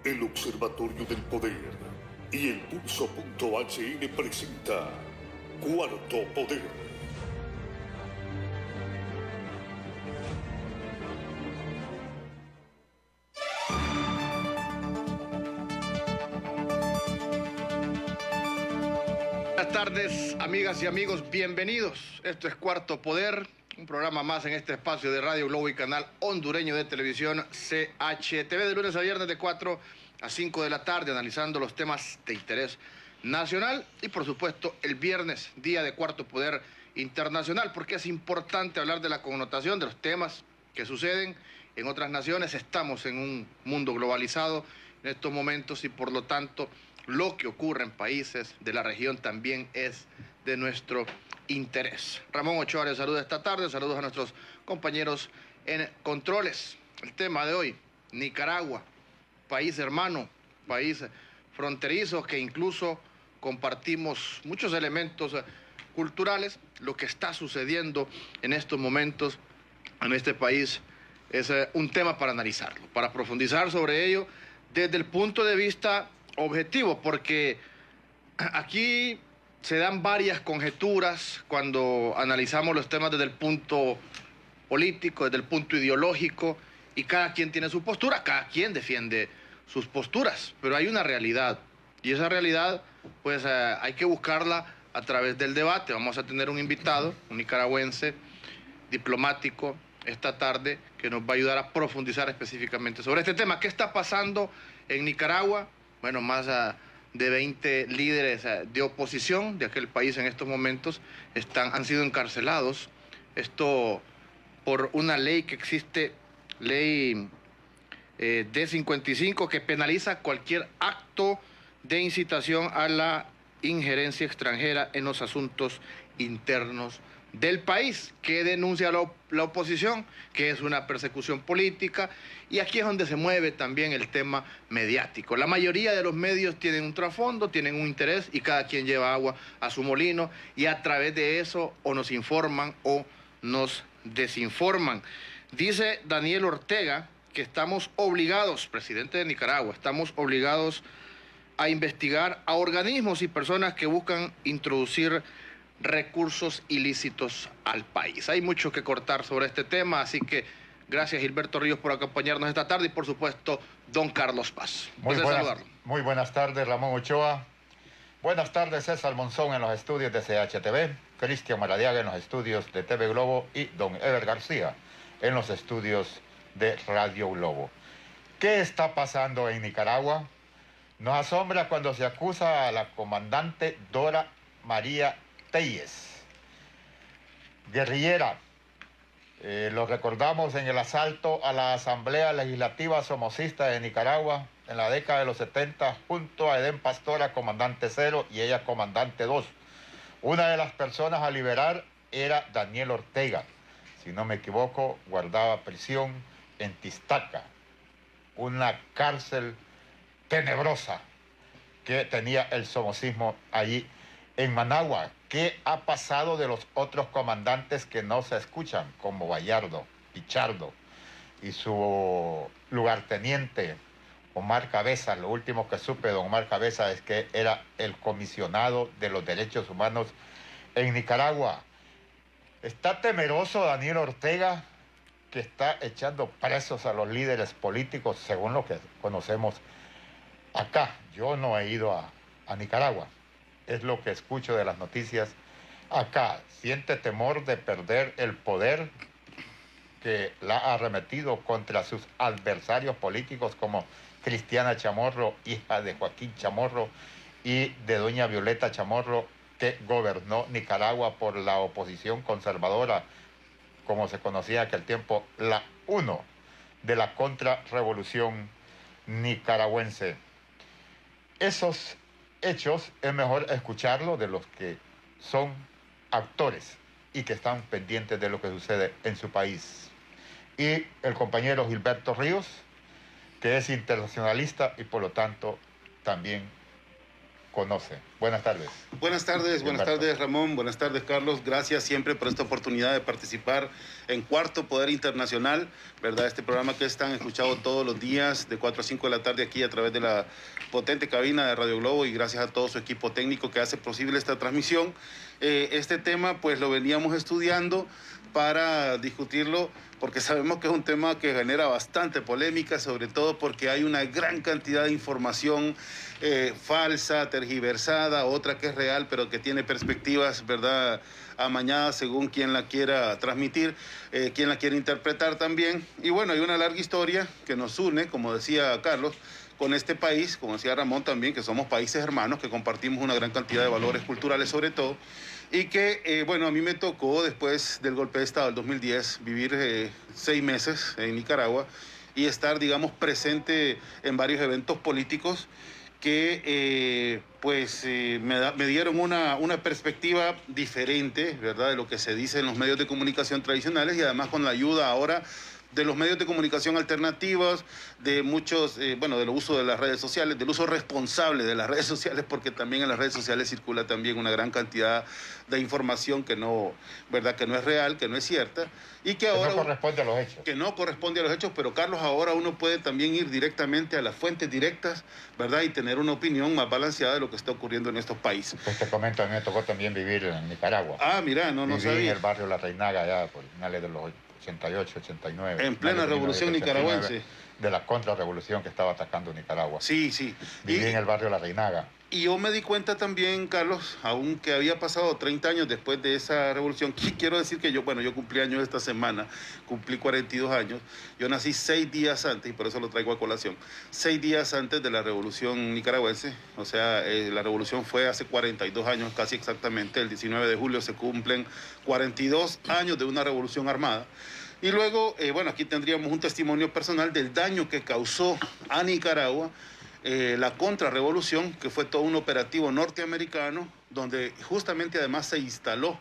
El Observatorio del Poder y el Pulso.hn presenta Cuarto Poder. Buenas tardes, amigas y amigos, bienvenidos. Esto es Cuarto Poder, un programa más en este espacio de Radio Globo y canal hondureño de televisión CHTV, de lunes a viernes de 4 a 5 de la tarde, analizando los temas de interés nacional y, por supuesto, el viernes, día de Cuarto Poder internacional, porque es importante hablar de la connotación de los temas que suceden en otras naciones. Estamos en un mundo globalizado en estos momentos y, por lo tanto, lo que ocurre en países de la región también es de nuestro interés. Ramón Ochoa les saluda esta tarde, saludos a nuestros compañeros en controles. El tema de hoy, Nicaragua, país hermano, país fronterizo que incluso compartimos muchos elementos culturales. Lo que está sucediendo en estos momentos en este país es un tema para analizarlo, para profundizar sobre ello desde el punto de vista objetivo, porque aquí se dan varias conjeturas cuando analizamos los temas desde el punto político, desde el punto ideológico, y cada quien tiene su postura, cada quien defiende sus posturas, pero hay una realidad, y esa realidad pues hay que buscarla a través del debate. Vamos a tener un invitado, un nicaragüense diplomático, esta tarde, que nos va a ayudar a profundizar específicamente sobre este tema. ¿Qué está pasando en Nicaragua? Bueno, más de 20 líderes de oposición de aquel país en estos momentos han sido encarcelados. Esto por una ley que existe, ley D55, que penaliza cualquier acto de incitación a la injerencia extranjera en los asuntos internos del país, que denuncia la oposición, que es una persecución política, y aquí es donde se mueve también el tema mediático. La mayoría de los medios tienen un trasfondo, tienen un interés, y cada quien lleva agua a su molino, y a través de eso o nos informan o nos desinforman. Dice Daniel Ortega que estamos obligados, presidente de Nicaragua, estamos obligados a investigar a organismos y personas que buscan introducir recursos ilícitos al país. Hay mucho que cortar sobre este tema, así que gracias, Gilberto Ríos, por acompañarnos esta tarde, y por supuesto, don Carlos Paz. Muy buenas tardes, Ramón Ochoa. Buenas tardes, César Monzón en los estudios de CHTV, Cristian Maradiaga en los estudios de TV Globo y don Ever García en los estudios de Radio Globo. ¿Qué está pasando en Nicaragua? Nos asombra cuando se acusa a la comandante Dora María Telles, guerrillera. Lo recordamos en el asalto a la Asamblea Legislativa Somocista de Nicaragua en la década de los 70, junto a Edén Pastora, comandante 0, y ella comandante 2. Una de las personas a liberar era Daniel Ortega. Si no me equivoco, guardaba prisión en Tistaca, una cárcel tenebrosa que tenía el somocismo allí en Managua. ¿Qué ha pasado de los otros comandantes que no se escuchan, como Bayardo, Pichardo y su lugarteniente Omar Cabeza? Lo último que supe de don Omar Cabeza es que era el comisionado de los derechos humanos en Nicaragua. Está temeroso Daniel Ortega, que está echando presos a los líderes políticos, según lo que conocemos acá. Yo no he ido a Nicaragua. Es lo que escucho de las noticias acá. Siente temor de perder el poder que la ha arremetido contra sus adversarios políticos, como Cristiana Chamorro, hija de Joaquín Chamorro, y de doña Violeta Chamorro, que gobernó Nicaragua por la oposición conservadora, como se conocía en aquel tiempo, la UNO, de la contrarrevolución nicaragüense. Esos hechos es mejor escucharlo de los que son actores y que están pendientes de lo que sucede en su país. Y el compañero Gilberto Ríos, que es internacionalista y por lo tanto también conoce Buenas tardes. Buenas tardes Ramón, buenas tardes Carlos, gracias siempre por esta oportunidad de participar en Cuarto Poder Internacional, ¿verdad? Este programa que están escuchado todos los días de 4 a 5 de la tarde aquí a través de la potente cabina de Radio Globo y gracias a todo su equipo técnico que hace posible esta transmisión. Este tema pues lo veníamos estudiando para discutirlo porque sabemos que es un tema que genera bastante polémica, sobre todo porque hay una gran cantidad de información falsa, tergiversada, otra que es real, pero que tiene perspectivas, ¿verdad?, amañadas según quien la quiera transmitir, quien la quiera interpretar también. Y bueno, hay una larga historia que nos une, como decía Carlos, con este país, como decía Ramón también, que somos países hermanos, que compartimos una gran cantidad de valores culturales sobre todo, y que, bueno, a mí me tocó después del golpe de Estado del 2010 vivir 6 meses en Nicaragua y estar, digamos, presente en varios eventos políticos que me dieron una perspectiva diferente, ¿verdad?, de lo que se dice en los medios de comunicación tradicionales y además con la ayuda ahora de los medios de comunicación alternativos, de muchos, del uso de las redes sociales, del uso responsable de las redes sociales, porque también en las redes sociales circula también una gran cantidad de información que no, ¿verdad?, que no es real, que no es cierta, y que ahora... no corresponde a los hechos. Que no corresponde a los hechos, pero Carlos, ahora uno puede también ir directamente a las fuentes directas, ¿verdad?, y tener una opinión más balanceada de lo que está ocurriendo en estos países. Pues te comento, a mí me tocó también vivir en Nicaragua. Ah, mira, no sabía. Viví en el barrio La Reinaga, ya por finales de los 88, 89. En plena revolución nicaragüense. De la contrarrevolución que estaba atacando Nicaragua. Sí, sí. Viví en el barrio La Reinaga. Y yo me di cuenta también, Carlos, aunque había pasado 30 años después de esa revolución, quiero decir que yo cumplí años esta semana, cumplí 42 años, yo nací 6 días antes, y por eso lo traigo a colación, 6 días antes de la revolución nicaragüense, o sea, la revolución fue hace 42 años, casi exactamente, el 19 de julio se cumplen 42 años de una revolución armada. Y luego, aquí tendríamos un testimonio personal del daño que causó a Nicaragua la contrarrevolución, que fue todo un operativo norteamericano, donde justamente además se instaló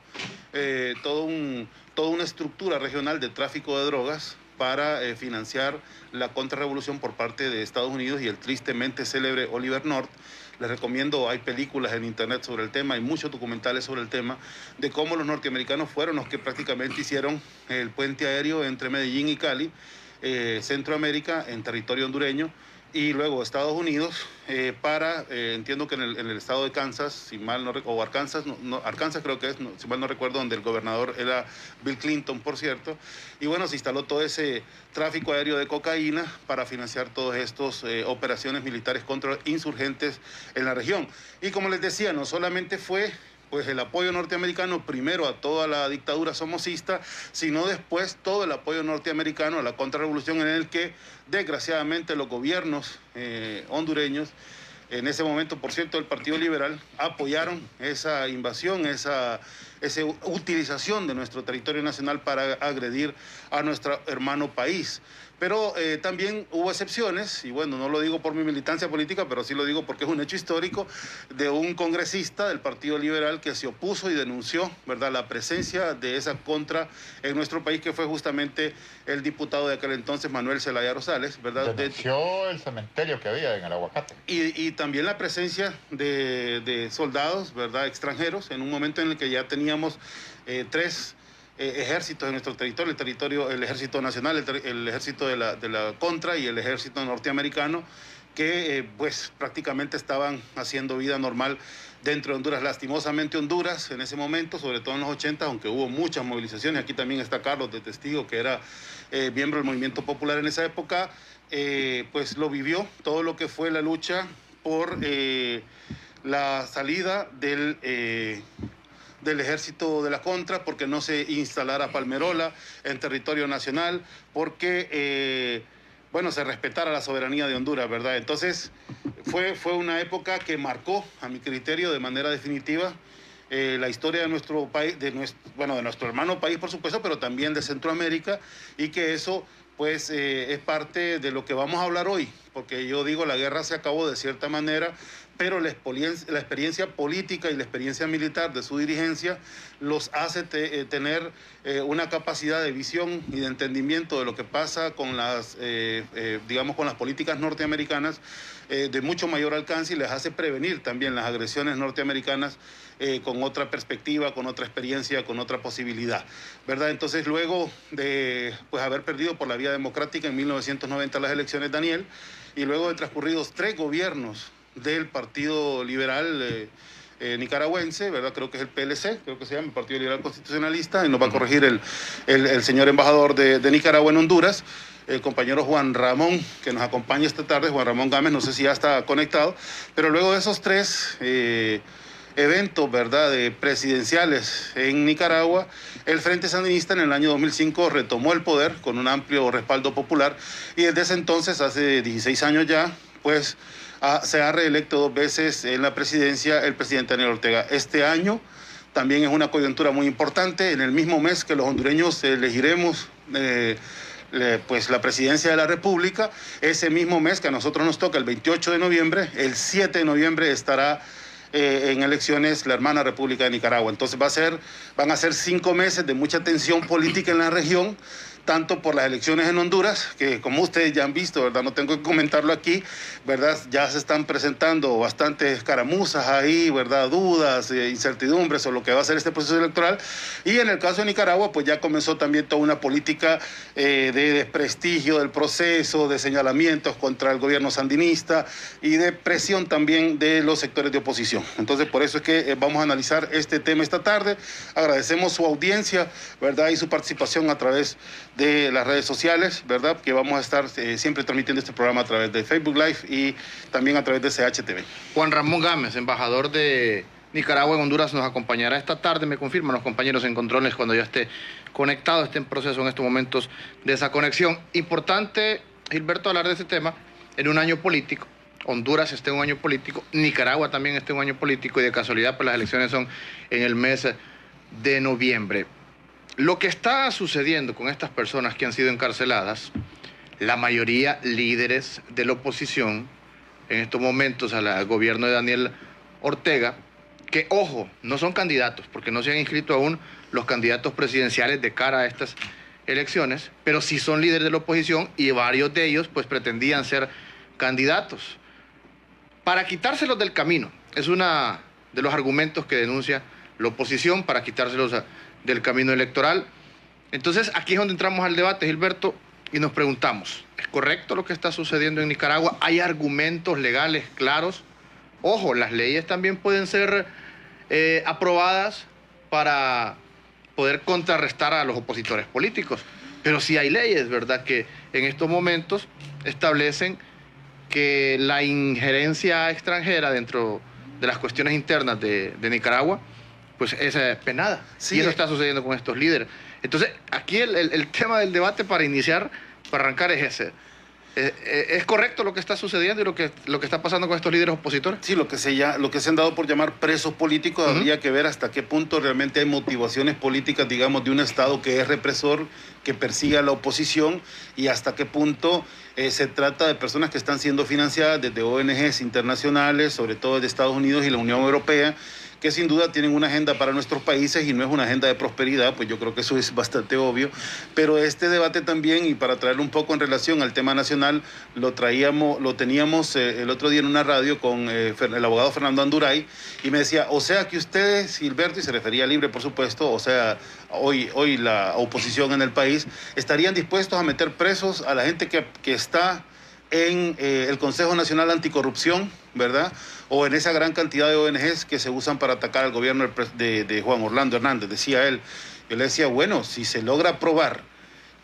toda una estructura regional de tráfico de drogas para financiar la contrarrevolución por parte de Estados Unidos y el tristemente célebre Oliver North. Les recomiendo, hay películas en internet sobre el tema, hay muchos documentales sobre el tema, de cómo los norteamericanos fueron los que prácticamente hicieron el puente aéreo entre Medellín y Cali, Centroamérica, en territorio hondureño, y luego Estados Unidos, entiendo que en el estado de Kansas, si mal no recuerdo, o Arkansas, Arkansas creo que es, si mal no recuerdo, donde el gobernador era Bill Clinton, por cierto, y bueno, se instaló todo ese tráfico aéreo de cocaína para financiar todas estas operaciones militares contra insurgentes en la región. Y como les decía, no solamente fue pues el apoyo norteamericano primero a toda la dictadura somocista, sino después todo el apoyo norteamericano a la contrarrevolución, en el que desgraciadamente los gobiernos hondureños, en ese momento, por cierto, el Partido Liberal, apoyaron esa invasión, esa utilización de nuestro territorio nacional para agredir a nuestro hermano país. Pero también hubo excepciones, y bueno, no lo digo por mi militancia política, pero sí lo digo porque es un hecho histórico, de un congresista del Partido Liberal que se opuso y denunció, ¿verdad?, la presencia de esa contra en nuestro país, que fue justamente el diputado de aquel entonces, Manuel Zelaya Rosales, ¿verdad? Denunció el cementerio que había en el Aguacate. Y también la presencia de soldados, ¿verdad?, extranjeros, en un momento en el que ya teníamos 3 ejércitos en nuestro territorio, el ejército nacional, el ejército de la contra y el ejército norteamericano, que pues prácticamente estaban haciendo vida normal dentro de Honduras. Lastimosamente Honduras en ese momento, sobre todo en los 80, aunque hubo muchas movilizaciones, aquí también está Carlos de testigo, que era miembro del Movimiento Popular en esa época, pues lo vivió todo lo que fue la lucha por la salida del ejército de la contra, porque no se instalara Palmerola en territorio nacional, porque se respetara la soberanía de Honduras, ¿verdad? Entonces fue una época que marcó, a mi criterio, de manera definitiva la historia de nuestro país, de nuestro hermano país, por supuesto, pero también de Centroamérica, y que eso pues es parte de lo que vamos a hablar hoy, porque yo digo, la guerra se acabó de cierta manera pero la experiencia política y la experiencia militar de su dirigencia los hace tener una capacidad de visión y de entendimiento de lo que pasa con digamos, con las políticas norteamericanas de mucho mayor alcance, y les hace prevenir también las agresiones norteamericanas con otra perspectiva, con otra experiencia, con otra posibilidad, ¿verdad? Entonces, luego de pues, haber perdido por la vía democrática en 1990 las elecciones, Daniel, y luego de transcurridos 3 gobiernos del Partido Liberal nicaragüense, ¿verdad? Creo que es el PLC, creo que se llama el Partido Liberal Constitucionalista, y nos va a corregir el señor embajador de Nicaragua en Honduras, el compañero Juan Ramón, que nos acompaña esta tarde, Juan Ramón Gámez, no sé si ya está conectado, pero luego de esos 3 eventos, ¿verdad?, presidenciales en Nicaragua, el Frente Sandinista en el año 2005 retomó el poder con un amplio respaldo popular, y desde ese entonces, hace 16 años ya, pues se ha reelecto 2 veces en la presidencia el presidente Daniel Ortega. Este año también es una coyuntura muy importante, en el mismo mes que los hondureños elegiremos pues la presidencia de la República, ese mismo mes que a nosotros nos toca, el 28 de noviembre, el 7 de noviembre estará en elecciones la hermana República de Nicaragua. Entonces van a ser 5 meses de mucha tensión política en la región, tanto por las elecciones en Honduras, que como ustedes ya han visto, ¿verdad? No tengo que comentarlo aquí, ¿verdad? Ya se están presentando bastantes escaramuzas ahí, ¿verdad? Dudas, incertidumbres sobre lo que va a ser este proceso electoral. Y en el caso de Nicaragua, pues ya comenzó también toda una política de desprestigio del proceso, de señalamientos contra el gobierno sandinista y de presión también de los sectores de oposición. Entonces, por eso es que vamos a analizar este tema esta tarde. Agradecemos su audiencia, ¿verdad? Y su participación a través de las redes sociales, ¿verdad? Que vamos a estar siempre transmitiendo este programa a través de Facebook Live y también a través de CHTV. Juan Ramón Gámez, embajador de Nicaragua en Honduras, nos acompañará esta tarde, me confirman los compañeros en controles cuando ya esté conectado, esté en proceso en estos momentos de esa conexión. Importante, Gilberto, hablar de este tema en un año político. Honduras está en un año político, Nicaragua también está en un año político, y de casualidad pues las elecciones son en el mes de noviembre. Lo que está sucediendo con estas personas que han sido encarceladas, la mayoría líderes de la oposición, en estos momentos al gobierno de Daniel Ortega, que, ojo, no son candidatos, porque no se han inscrito aún los candidatos presidenciales de cara a estas elecciones, pero sí son líderes de la oposición, y varios de ellos pues pretendían ser candidatos. Para quitárselos del camino, es uno de los argumentos que denuncia la oposición, para quitárselos del camino electoral. Entonces, aquí es donde entramos al debate, Gilberto, y nos preguntamos, ¿es correcto lo que está sucediendo en Nicaragua? ¿Hay argumentos legales claros? Ojo, las leyes también pueden ser aprobadas para poder contrarrestar a los opositores políticos, pero sí hay leyes, ¿verdad?, que en estos momentos establecen que la injerencia extranjera dentro de las cuestiones internas de Nicaragua pues es penada. Sí, y eso está sucediendo con estos líderes. Entonces, aquí el tema del debate para iniciar, para arrancar, es ese. ¿Es correcto lo que está sucediendo y lo que está pasando con estos líderes opositores? Sí, lo que se han dado por llamar presos políticos, habría que ver hasta qué punto realmente hay motivaciones políticas, digamos, de un Estado que es represor, que persigue a la oposición, y hasta qué punto se trata de personas que están siendo financiadas desde ONGs internacionales, sobre todo desde Estados Unidos y la Unión Europea, que sin duda tienen una agenda para nuestros países y no es una agenda de prosperidad, pues yo creo que eso es bastante obvio. Pero este debate también, y para traerlo un poco en relación al tema nacional, lo teníamos el otro día en una radio con el abogado Fernando Anduray, y me decía, o sea que ustedes, Gilberto, y se refería a Libre, por supuesto, o sea, hoy la oposición en el país, estarían dispuestos a meter presos a la gente que está en el Consejo Nacional Anticorrupción, ¿verdad? O en esa gran cantidad de ONGs que se usan para atacar al gobierno de Juan Orlando Hernández, decía él. Yo le decía, bueno, si se logra probar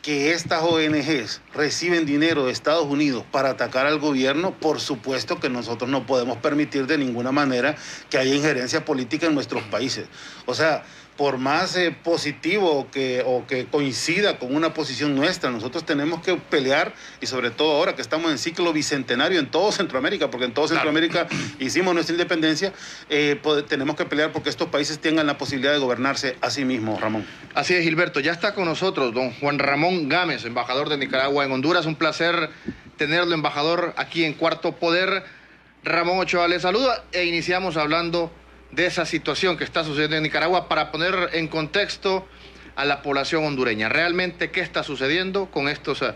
que estas ONGs reciben dinero de Estados Unidos para atacar al gobierno, por supuesto que nosotros no podemos permitir de ninguna manera que haya injerencia política en nuestros países. O sea, por más positivo o que coincida con una posición nuestra, nosotros tenemos que pelear, y sobre todo ahora que estamos en ciclo bicentenario en todo Centroamérica, porque en todo Centroamérica hicimos nuestra independencia, tenemos que pelear porque estos países tengan la posibilidad de gobernarse a sí mismos, Ramón. Así es, Gilberto. Ya está con nosotros don Juan Ramón Gámez, embajador de Nicaragua en Honduras. Un placer tenerlo, embajador, aquí en Cuarto Poder. Ramón Ochoa le saluda e iniciamos hablando de esa situación que está sucediendo en Nicaragua para poner en contexto a la población hondureña. Realmente, ¿qué está sucediendo con estas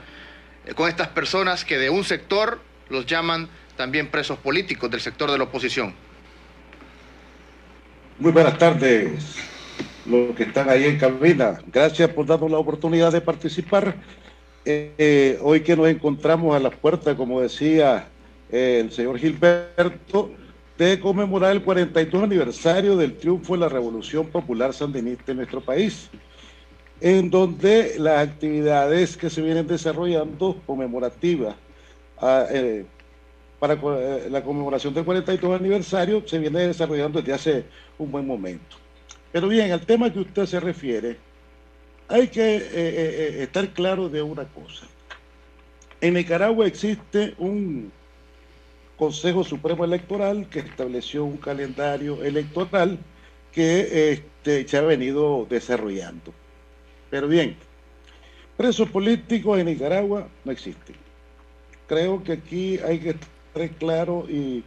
personas que de un sector los llaman también presos políticos del sector de la oposición? Muy buenas tardes, los que están ahí en cabina. Gracias por darnos la oportunidad de participar. Hoy que nos encontramos a las puertas, como decía el señor Gilberto, de conmemorar el 42 aniversario del triunfo de la Revolución Popular Sandinista en nuestro país, en donde las actividades que se vienen desarrollando conmemorativas para la conmemoración del 42 aniversario se viene desarrollando desde hace un buen momento. Pero bien, al tema que usted se refiere, hay que estar claro de una cosa. En Nicaragua existe un Consejo Supremo Electoral que estableció un calendario electoral que se ha venido desarrollando. Pero bien, presos políticos en Nicaragua no existen. Creo que aquí hay que estar claro y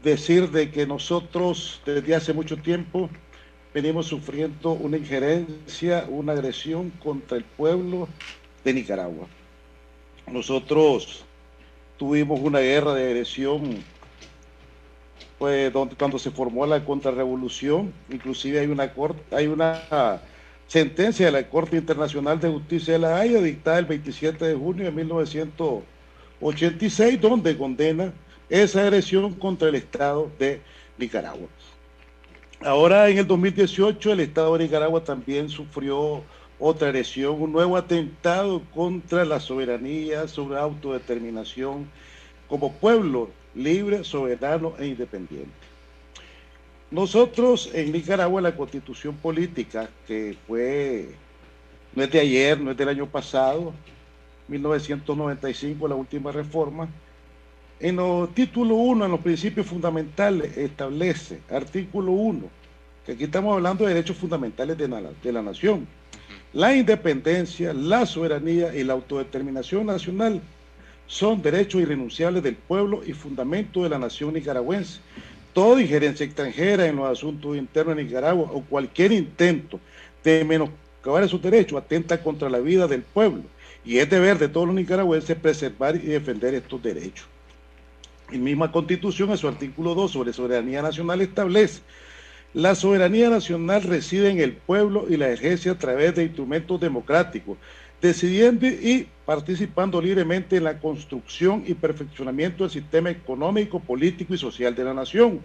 decir de que nosotros desde hace mucho tiempo venimos sufriendo una injerencia, una agresión contra el pueblo de Nicaragua. Nosotros tuvimos una guerra de agresión pues, cuando se formó la contrarrevolución. Inclusive hay una sentencia de la Corte Internacional de Justicia de La Haya dictada el 27 de junio de 1986, donde condena esa agresión contra el Estado de Nicaragua. Ahora, en el 2018, el Estado de Nicaragua también sufrió otra agresión, un nuevo atentado contra la soberanía, sobre autodeterminación, como pueblo libre, soberano e independiente. Nosotros en Nicaragua, la constitución política, que no es de ayer, no es del año pasado, 1995, la última reforma, en el título 1, en los principios fundamentales, establece, artículo 1, que aquí estamos hablando de derechos fundamentales de la nación, la independencia, la soberanía y la autodeterminación nacional son derechos irrenunciables del pueblo y fundamento de la nación nicaragüense. Toda injerencia extranjera en los asuntos internos de Nicaragua o cualquier intento de menoscabar esos derechos atenta contra la vida del pueblo, y es deber de todos los nicaragüenses preservar y defender estos derechos. La misma Constitución, en su artículo 2 sobre soberanía nacional, establece: la soberanía nacional reside en el pueblo y la ejerce a través de instrumentos democráticos, decidiendo y participando libremente en la construcción y perfeccionamiento del sistema económico, político y social de la nación.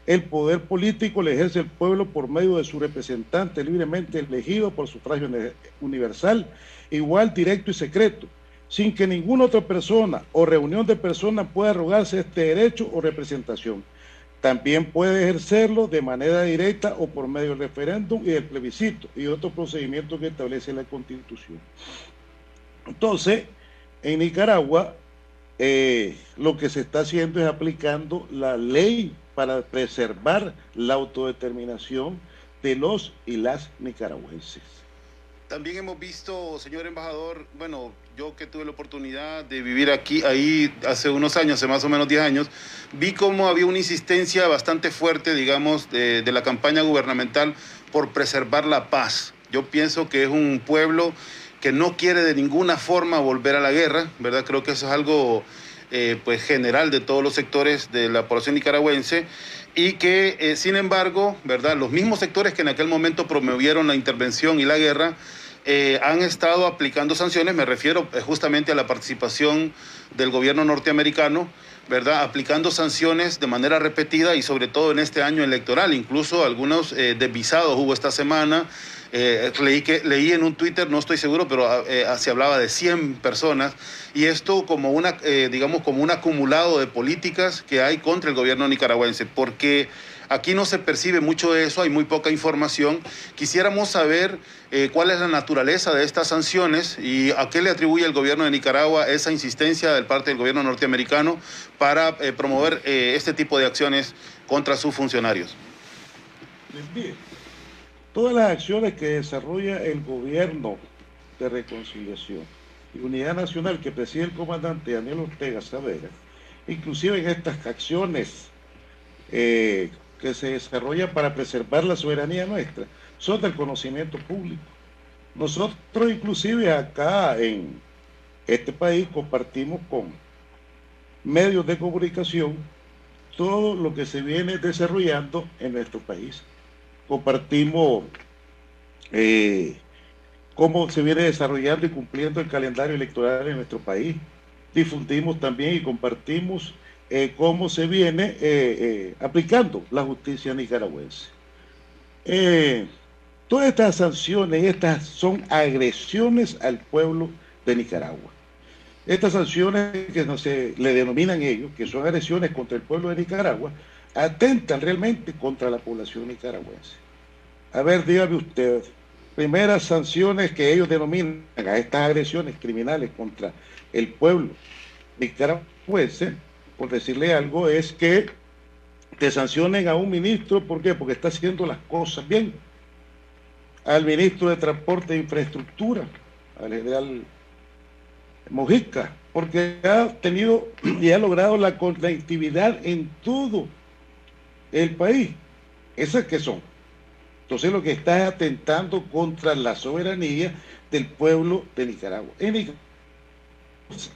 El poder político lo ejerce el pueblo por medio de su representante libremente elegido por sufragio universal, igual, directo y secreto, sin que ninguna otra persona o reunión de personas pueda arrogarse este derecho o representación. También puede ejercerlo de manera directa o por medio del referéndum y del plebiscito y otros procedimientos que establece la Constitución. Entonces, en Nicaragua, lo que se está haciendo es aplicando la ley para preservar la autodeterminación de los y las nicaragüenses. También hemos visto, señor embajador, bueno, yo que tuve la oportunidad de vivir ahí hace unos años, hace más o menos 10 años, vi cómo había una insistencia bastante fuerte, digamos, de la campaña gubernamental por preservar la paz. Yo pienso que es un pueblo que no quiere de ninguna forma volver a la guerra, ¿verdad? Creo que eso es algo pues general de todos los sectores de la población nicaragüense, y que, sin embargo, ¿verdad?, los mismos sectores que en aquel momento promovieron la intervención y la guerra han estado aplicando sanciones. Me refiero justamente a la participación del gobierno norteamericano, ¿verdad?, aplicando sanciones de manera repetida y sobre todo en este año electoral. Incluso algunos desvisados hubo esta semana. Leí en un Twitter, no estoy seguro, pero se hablaba de 100 personas, y esto como digamos, como un acumulado de políticas que hay contra el gobierno nicaragüense, porque aquí no se percibe mucho de eso, hay muy poca información. Quisiéramos saber cuál es la naturaleza de estas sanciones y a qué le atribuye el gobierno de Nicaragua esa insistencia de parte del gobierno norteamericano para promover este tipo de acciones contra sus funcionarios. Bien. Todas las acciones que desarrolla el gobierno de reconciliación y unidad nacional que preside el comandante Daniel Ortega Saavedra inclusive en estas acciones que se desarrollan para preservar la soberanía nuestra, son del conocimiento público. Nosotros inclusive acá en este país compartimos con medios de comunicación todo lo que se viene desarrollando en nuestro país. Compartimos cómo se viene desarrollando y cumpliendo el calendario electoral en nuestro país. Difundimos también y compartimos cómo se viene aplicando la justicia nicaragüense. Todas estas sanciones, estas son agresiones al pueblo de Nicaragua. Estas sanciones que no se le denominan ellos, que son agresiones contra el pueblo de Nicaragua, atentan realmente contra la población nicaragüense. A ver, dígame usted, primeras sanciones que ellos denominan a estas agresiones criminales contra el pueblo nicaragüense, por decirle algo, es que te sancionen a un ministro, ¿por qué? Porque está haciendo las cosas bien. Al ministro de Transporte e Infraestructura, al general Mojica, porque ha tenido y ha logrado la conectividad en todo el país. ¿Esas qué son? Entonces lo que está es atentando contra la soberanía del pueblo de Nicaragua. En Nicaragua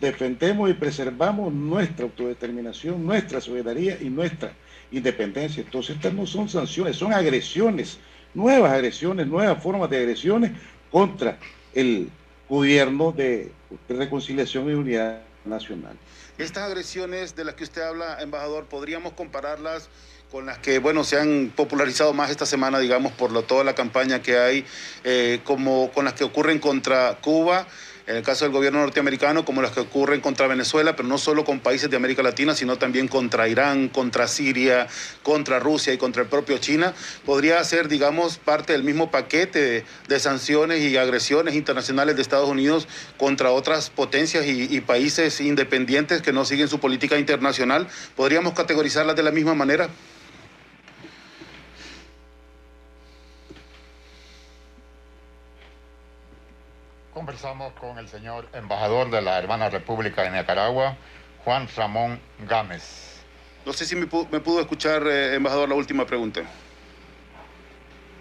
defendemos y preservamos nuestra autodeterminación, nuestra soberanía y nuestra independencia. Entonces estas no son sanciones, son agresiones, nuevas formas de agresiones contra el gobierno de reconciliación y unidad nacional. Estas agresiones de las que usted habla, embajador, ¿podríamos compararlas con las que, bueno, se han popularizado más esta semana, digamos, por toda la campaña que hay, como con las que ocurren contra Cuba, en el caso del gobierno norteamericano, como las que ocurren contra Venezuela, pero no solo con países de América Latina, sino también contra Irán, contra Siria, contra Rusia y contra el propio China? ¿Podría ser, digamos, parte del mismo paquete de sanciones y agresiones internacionales de Estados Unidos contra otras potencias y países independientes que no siguen su política internacional? ¿Podríamos categorizarlas de la misma manera? Conversamos con el señor embajador de la hermana República de Nicaragua, Juan Ramón Gámez. No sé si me pudo escuchar, embajador, la última pregunta.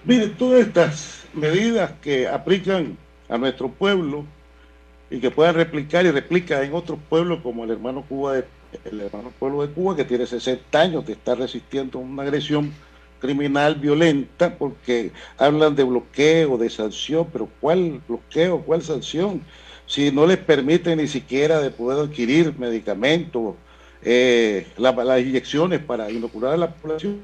Mire, todas estas medidas que aplican a nuestro pueblo y que puedan replicar y replican en otros pueblos como el hermano pueblo de Cuba, que tiene 60 años de estar resistiendo una agresión criminal violenta, porque hablan de bloqueo, de sanción, pero ¿cuál bloqueo, cuál sanción? Si no les permiten ni siquiera de poder adquirir medicamentos, las inyecciones para inocular a la población.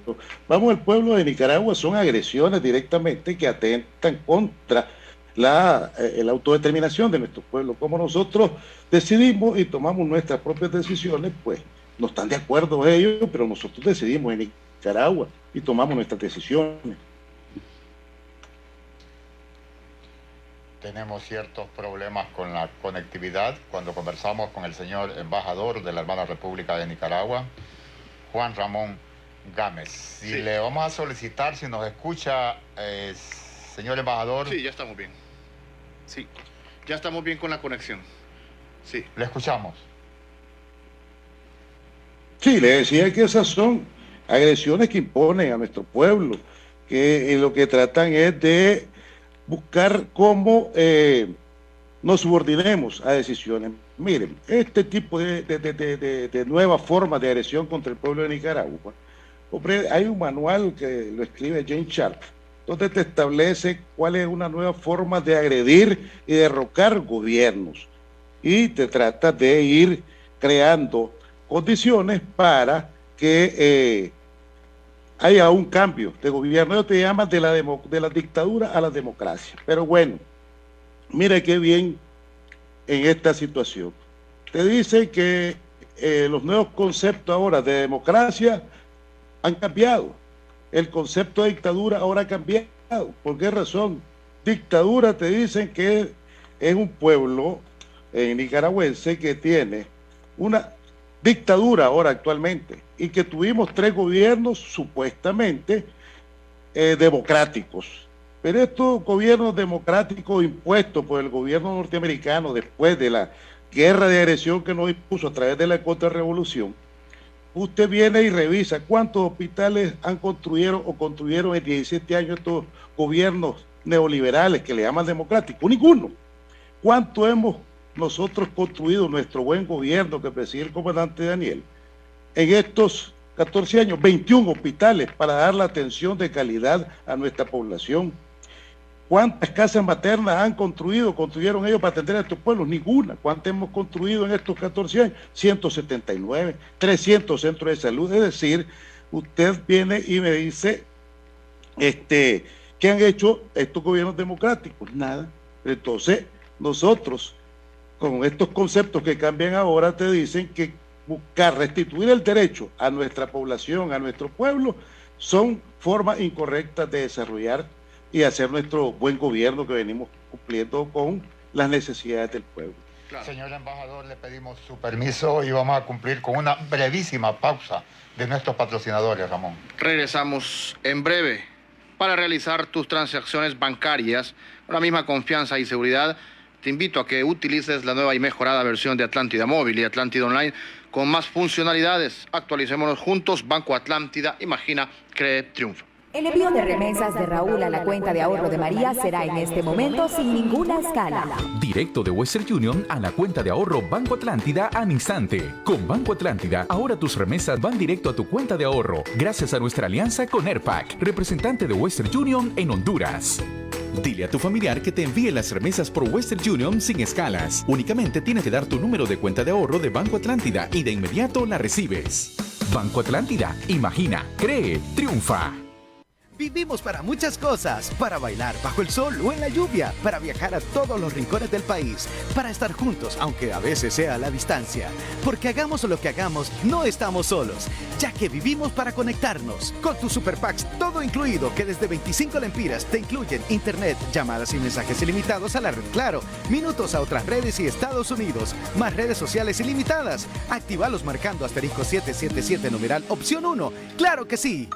Vamos, el pueblo de Nicaragua son agresiones directamente que atentan contra la autodeterminación de nuestro pueblo. Como nosotros decidimos y tomamos nuestras propias decisiones, pues no están de acuerdo ellos, pero nosotros decidimos en Nicaragua y tomamos nuestras decisiones. Tenemos ciertos problemas con la conectividad cuando conversamos con el señor embajador de la hermana República de Nicaragua, Juan Ramón Gámez. Y le vamos a solicitar si nos escucha, señor embajador. Sí, ya estamos bien. Sí, ya estamos bien con la conexión. Sí. Le escuchamos. Sí, le decía que esas son agresiones que imponen a nuestro pueblo, que lo que tratan es de buscar cómo nos subordinemos a decisiones. Miren, este tipo de nuevas formas de agresión contra el pueblo de Nicaragua, hombre, hay un manual que lo escribe James Sharp, donde te establece cuál es una nueva forma de agredir y derrocar gobiernos, y te trata de ir creando condiciones para que haya un cambio de gobierno. Ellos te llaman de la dictadura a la democracia. Pero bueno, mire qué bien en esta situación. Te dice que los nuevos conceptos ahora de democracia han cambiado. El concepto de dictadura ahora ha cambiado. ¿Por qué razón? Dictadura te dicen que es un pueblo nicaragüense que tiene una dictadura ahora actualmente, y que tuvimos 3 gobiernos supuestamente democráticos. Pero estos gobiernos democráticos impuestos por el gobierno norteamericano después de la guerra de agresión que nos impuso a través de la contrarrevolución, Usted viene y revisa cuántos hospitales han construido o construyeron en 17 años estos gobiernos neoliberales que le llaman democráticos. Ninguno. ¿Cuánto hemos nosotros construido nuestro buen gobierno que preside el comandante Daniel? En estos 14 años, 21 hospitales para dar la atención de calidad a nuestra población. ¿Cuántas casas maternas construyeron ellos para atender a estos pueblos? Ninguna. ¿Cuántas hemos construido en estos 14 años? 179, 300 centros de salud. Es decir, usted viene y me dice, ¿qué han hecho estos gobiernos democráticos? Nada. Entonces, nosotros, con estos conceptos que cambian ahora, te dicen que buscar restituir el derecho a nuestra población, a nuestro pueblo, son formas incorrectas de desarrollar y hacer nuestro buen gobierno que venimos cumpliendo con las necesidades del pueblo. Claro. Señor embajador, le pedimos su permiso y vamos a cumplir con una brevísima pausa de nuestros patrocinadores, Ramón. Regresamos en breve para realizar tus transacciones bancarias con la misma confianza y seguridad. Te invito a que utilices la nueva y mejorada versión de Atlántida Móvil y Atlántida Online con más funcionalidades. Actualicémonos juntos. Banco Atlántida. Imagina, cree, triunfa. El envío de remesas de Raúl a la cuenta de ahorro de María será en este momento sin ninguna escala. Directo de Western Union a la cuenta de ahorro Banco Atlántida al instante. Con Banco Atlántida, ahora tus remesas van directo a tu cuenta de ahorro, gracias a nuestra alianza con Airpac, representante de Western Union en Honduras. Dile a tu familiar que te envíe las remesas por Western Union sin escalas. Únicamente tienes que dar tu número de cuenta de ahorro de Banco Atlántida y de inmediato la recibes. Banco Atlántida, imagina, cree, triunfa. Vivimos para muchas cosas, para bailar bajo el sol o en la lluvia, para viajar a todos los rincones del país, para estar juntos, aunque a veces sea a la distancia. Porque hagamos lo que hagamos, no estamos solos, ya que vivimos para conectarnos. Con tus Super Packs, todo incluido, que desde 25 lempiras te incluyen internet, llamadas y mensajes ilimitados a la red Claro, minutos a otras redes y Estados Unidos, más redes sociales ilimitadas. Actívalos marcando asterisco 777 numeral opción 1. ¡Claro que sí!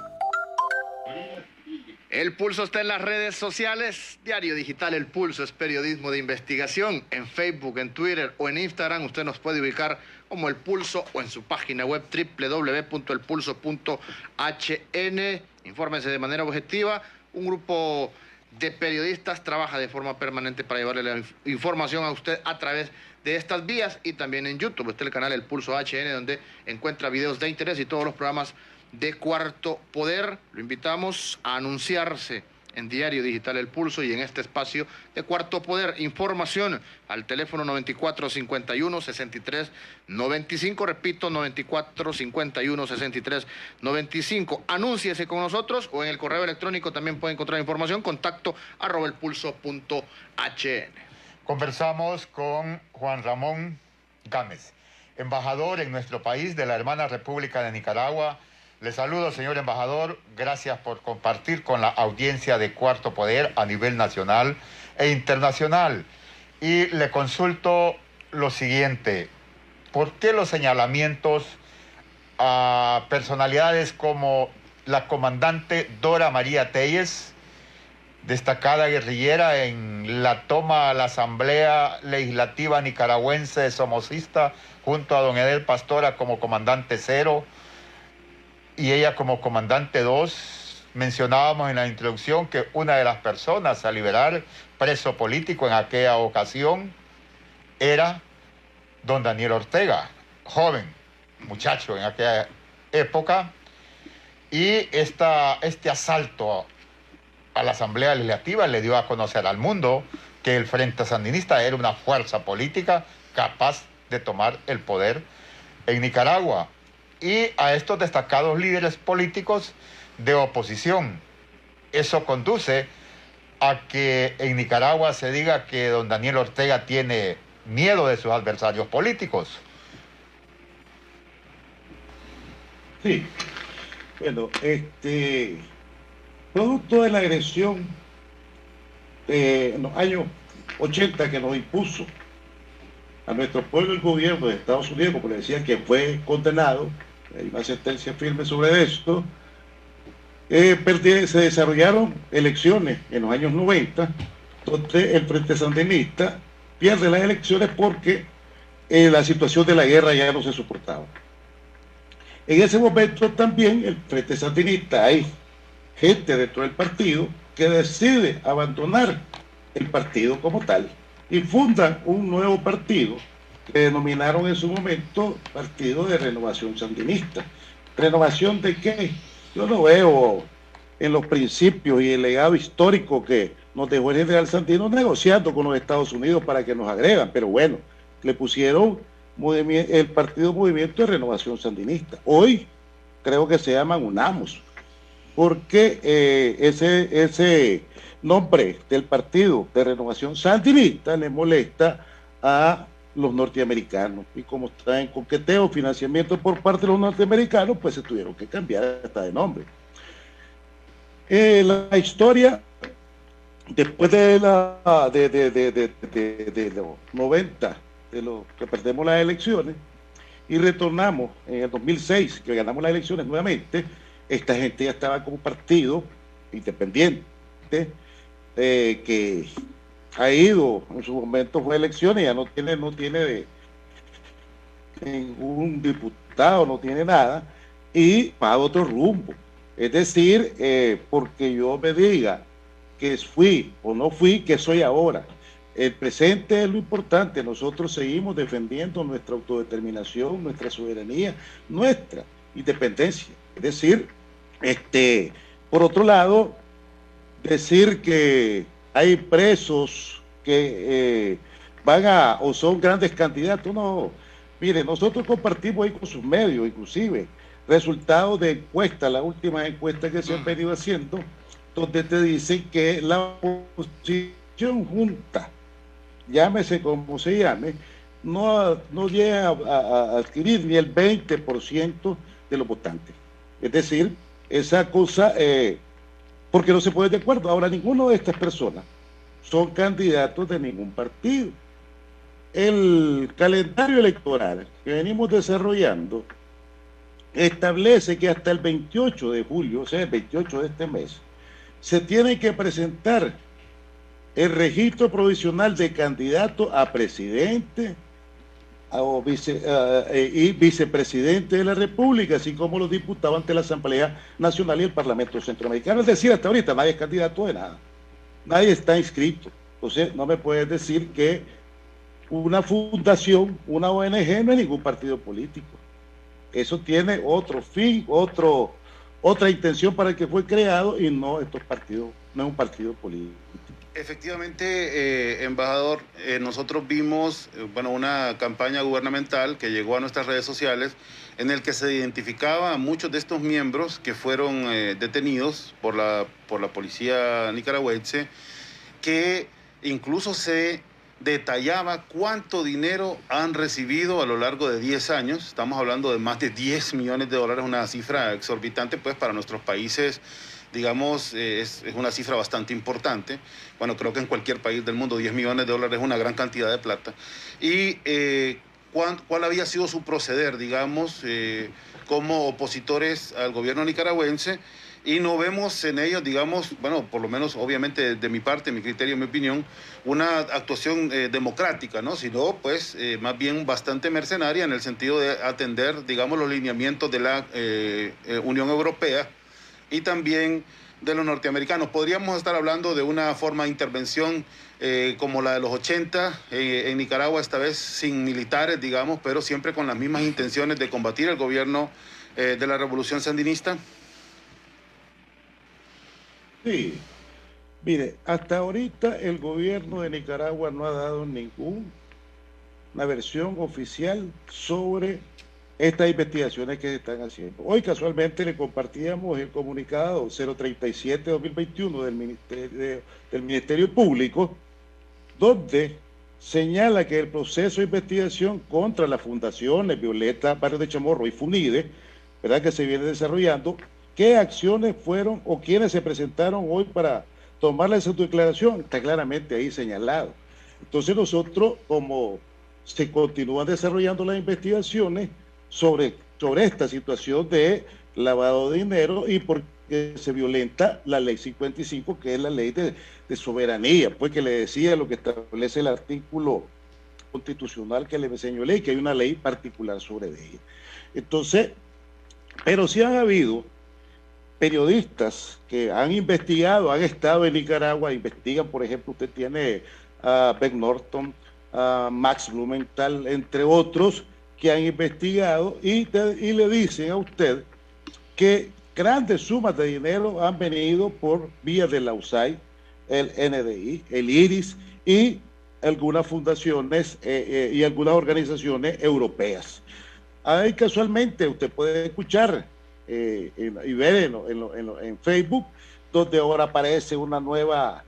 El Pulso está en las redes sociales. Diario Digital El Pulso es periodismo de investigación. En Facebook, en Twitter o en Instagram usted nos puede ubicar como El Pulso o en su página web www.elpulso.hn. Infórmense de manera objetiva. Un grupo de periodistas trabaja de forma permanente para llevarle la información a usted a través de estas vías y también en YouTube. Está el canal El Pulso HN donde encuentra videos de interés y todos los programas de Cuarto Poder. Lo invitamos a anunciarse en Diario Digital El Pulso y en este espacio de Cuarto Poder. Información al teléfono 9451-6395. Repito, 9451-6395. Anúnciese con nosotros o en el correo electrónico también puede encontrar información. Contacto @elpulso.hn. Conversamos con Juan Ramón Gámez, embajador en nuestro país de la hermana República de Nicaragua. Le saludo, señor embajador. Gracias por compartir con la audiencia de Cuarto Poder a nivel nacional e internacional. Y le consulto lo siguiente. ¿Por qué los señalamientos a personalidades como la comandante Dora María Telles, destacada guerrillera en la toma a la Asamblea Legislativa Nicaragüense somocista, junto a don Edel Pastora como comandante 0, y ella como comandante 2, mencionábamos en la introducción que una de las personas a liberar preso político en aquella ocasión era don Daniel Ortega, joven, muchacho en aquella época, y este asalto a la Asamblea Legislativa le dio a conocer al mundo que el Frente Sandinista era una fuerza política capaz de tomar el poder en Nicaragua, y a estos destacados líderes políticos de oposición. Eso conduce a que en Nicaragua se diga que don Daniel Ortega tiene miedo de sus adversarios políticos. Sí, bueno, producto de la agresión en los años 80 que nos impuso a nuestro pueblo el gobierno de Estados Unidos, como le decía, que fue condenado, hay una sentencia firme sobre esto, se desarrollaron elecciones en los años 90, donde el Frente Sandinista pierde las elecciones porque la situación de la guerra ya no se soportaba. En ese momento también el Frente Sandinista, hay gente dentro del partido que decide abandonar el partido como tal y fundan un nuevo partido que denominaron en su momento Partido de Renovación Sandinista. ¿Renovación de qué? Yo lo veo en los principios y el legado histórico que nos dejó el general Sandino negociando con los Estados Unidos para que nos agregan, pero bueno, le pusieron el Partido Movimiento de Renovación Sandinista. Hoy creo que se llaman UNAMOS, porque ese nombre del Partido de Renovación Sandinista le molesta a los norteamericanos, y como está en coqueteo, financiamiento por parte de los norteamericanos, pues se tuvieron que cambiar hasta de nombre. La historia, después de los 90, de lo que perdemos las elecciones, y retornamos en el 2006, que ganamos las elecciones nuevamente, esta gente ya estaba como partido independiente, que ha ido, en su momento fue elecciones, ya no tiene ningún diputado, no tiene nada, y va a otro rumbo. Es decir, porque yo me diga que fui o no fui, que soy ahora. El presente es lo importante. Nosotros seguimos defendiendo nuestra autodeterminación, nuestra soberanía, nuestra independencia. Es decir, por otro lado, decir que hay presos que van o son grandes candidatos, no. Mire, nosotros compartimos ahí con sus medios, inclusive, resultados de encuestas, las últimas encuestas que se han venido haciendo, donde te dicen que la oposición junta, llámese como se llame, no llega a adquirir ni el 20% de los votantes. Es decir, esa cosa, porque no se puede de acuerdo. Ahora, ninguno de estas personas son candidatos de ningún partido. El calendario electoral que venimos desarrollando establece que hasta el 28 de julio, o sea, el 28 de este mes, se tiene que presentar el registro provisional de candidato a presidente y vicepresidente de la República, así como los diputados ante la Asamblea Nacional y el Parlamento Centroamericano. Es decir, hasta ahorita nadie es candidato de nada, nadie está inscrito. Entonces, no me puedes decir que una fundación, una ONG, no es ningún partido político. Eso tiene otro fin, otra intención para el que fue creado, y no estos partidos, no es un partido político. Efectivamente, embajador, nosotros vimos una campaña gubernamental que llegó a nuestras redes sociales en el que se identificaba a muchos de estos miembros que fueron detenidos por la policía nicaragüense, que incluso se detallaba cuánto dinero han recibido a lo largo de 10 años. Estamos hablando de más de 10 millones de dólares, una cifra exorbitante, pues para nuestros países, digamos, es una cifra bastante importante. Bueno, creo que en cualquier país del mundo 10 millones de dólares es una gran cantidad de plata. Y ¿cuál había sido su proceder, digamos, como opositores al gobierno nicaragüense? Y no vemos en ellos, digamos, bueno, por lo menos obviamente de mi parte, mi criterio, mi opinión, una actuación democrática, ¿no? Sino, pues, más bien bastante mercenaria en el sentido de atender, digamos, los lineamientos de la Unión Europea y también de los norteamericanos. Podríamos estar hablando de una forma de intervención como la de los 80 en Nicaragua, esta vez sin militares, digamos, pero siempre con las mismas intenciones de combatir el gobierno de la Revolución Sandinista. Sí, mire, hasta ahorita el gobierno de Nicaragua no ha dado ninguna versión oficial sobre estas investigaciones que se están haciendo. Hoy casualmente le compartíamos el comunicado 037-2021 del Ministerio Público, donde señala que el proceso de investigación contra las fundaciones Violeta, Barrio de Chamorro y FUNIDE, ¿verdad?, que se viene desarrollando, qué acciones fueron o quiénes se presentaron hoy para tomarle esa declaración, está claramente ahí señalado. Entonces nosotros, como se continúan desarrollando las investigaciones sobre esta situación de lavado de dinero y porque se violenta la ley 55, que es la ley de soberanía, pues que le decía lo que establece el artículo constitucional que le señalé, que hay una ley particular sobre ella. Entonces, Pero sí han habido periodistas que han investigado, han estado en Nicaragua, investigan, por ejemplo, usted tiene a Ben Norton, a Max Blumenthal, entre otros, que han investigado y le dicen a usted que grandes sumas de dinero han venido por vía de la USAID, el NDI, el IRIS y algunas fundaciones y algunas organizaciones europeas. Ahí casualmente usted puede escuchar y ver en Facebook, donde ahora aparece una nueva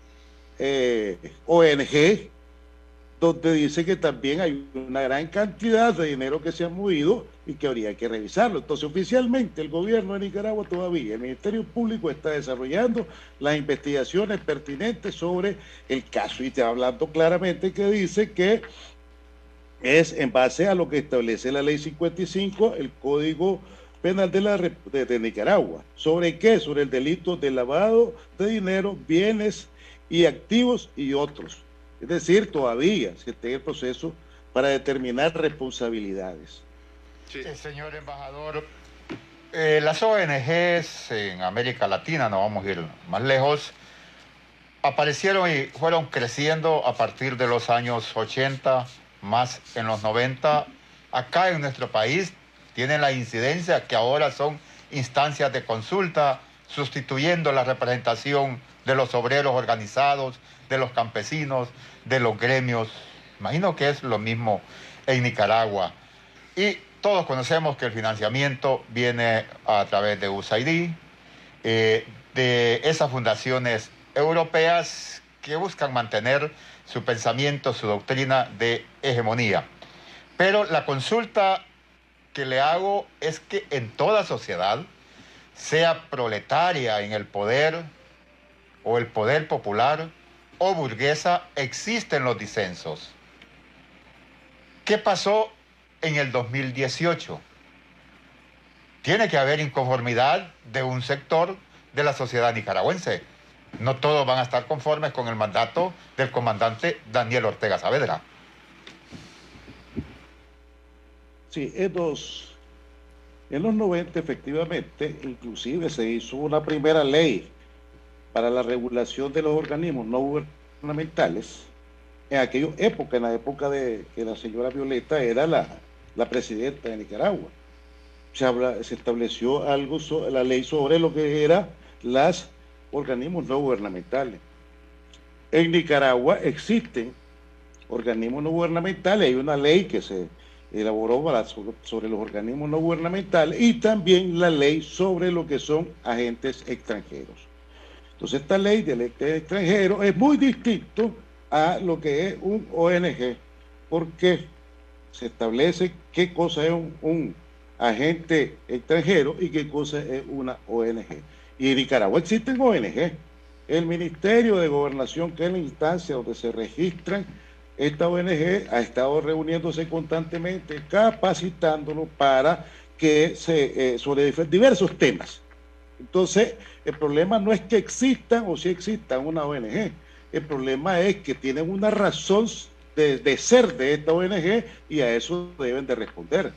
ONG, donde dice que también hay una gran cantidad de dinero que se ha movido y que habría que revisarlo. Entonces, oficialmente, el gobierno de Nicaragua todavía, el Ministerio Público está desarrollando las investigaciones pertinentes sobre el caso y está hablando claramente que dice que es en base a lo que establece la Ley 55, el Código Penal de Nicaragua. ¿Sobre qué? Sobre el delito de lavado de dinero, bienes y activos y otros. Es decir, todavía se está en el proceso para determinar responsabilidades. Sí, señor embajador, las ONGs en América Latina, no vamos a ir más lejos, aparecieron y fueron creciendo a partir de los años 80, más en los 90. Acá en nuestro país tienen la incidencia que ahora son instancias de consulta, sustituyendo la representación de los obreros organizados, de los campesinos, de los gremios. Imagino que es lo mismo en Nicaragua. Y todos conocemos que el financiamiento viene a través de USAID, de esas fundaciones europeas que buscan mantener su pensamiento, su doctrina de hegemonía. Pero la consulta que le hago es que en toda sociedad, sea proletaria en el poder o el poder popular o burguesa, existen los disensos. ¿Qué pasó en el 2018? Tiene que haber inconformidad de un sector de la sociedad nicaragüense. No todos van a estar conformes con el mandato del comandante Daniel Ortega Saavedra. Sí, en los 90 efectivamente, inclusive se hizo una primera ley para la regulación de los organismos no gubernamentales en aquella época, en la época de que la señora Violeta era la presidenta de Nicaragua. Se estableció la ley sobre lo que eran los organismos no gubernamentales. En Nicaragua existen organismos no gubernamentales, hay una ley que se elaboró sobre los organismos no gubernamentales y también la ley sobre lo que son agentes extranjeros. Entonces esta ley del ente extranjero es muy distinto a lo que es un ONG, porque se establece qué cosa es un agente extranjero y qué cosa es una ONG. Y en Nicaragua existen ONG. El Ministerio de Gobernación, que es la instancia donde se registran esta ONG, ha estado reuniéndose constantemente, capacitándolo para que sobre diversos temas. Entonces, el problema no es que existan o si existan una ONG, el problema es que tienen una razón de ser de esta ONG y a eso deben de responder.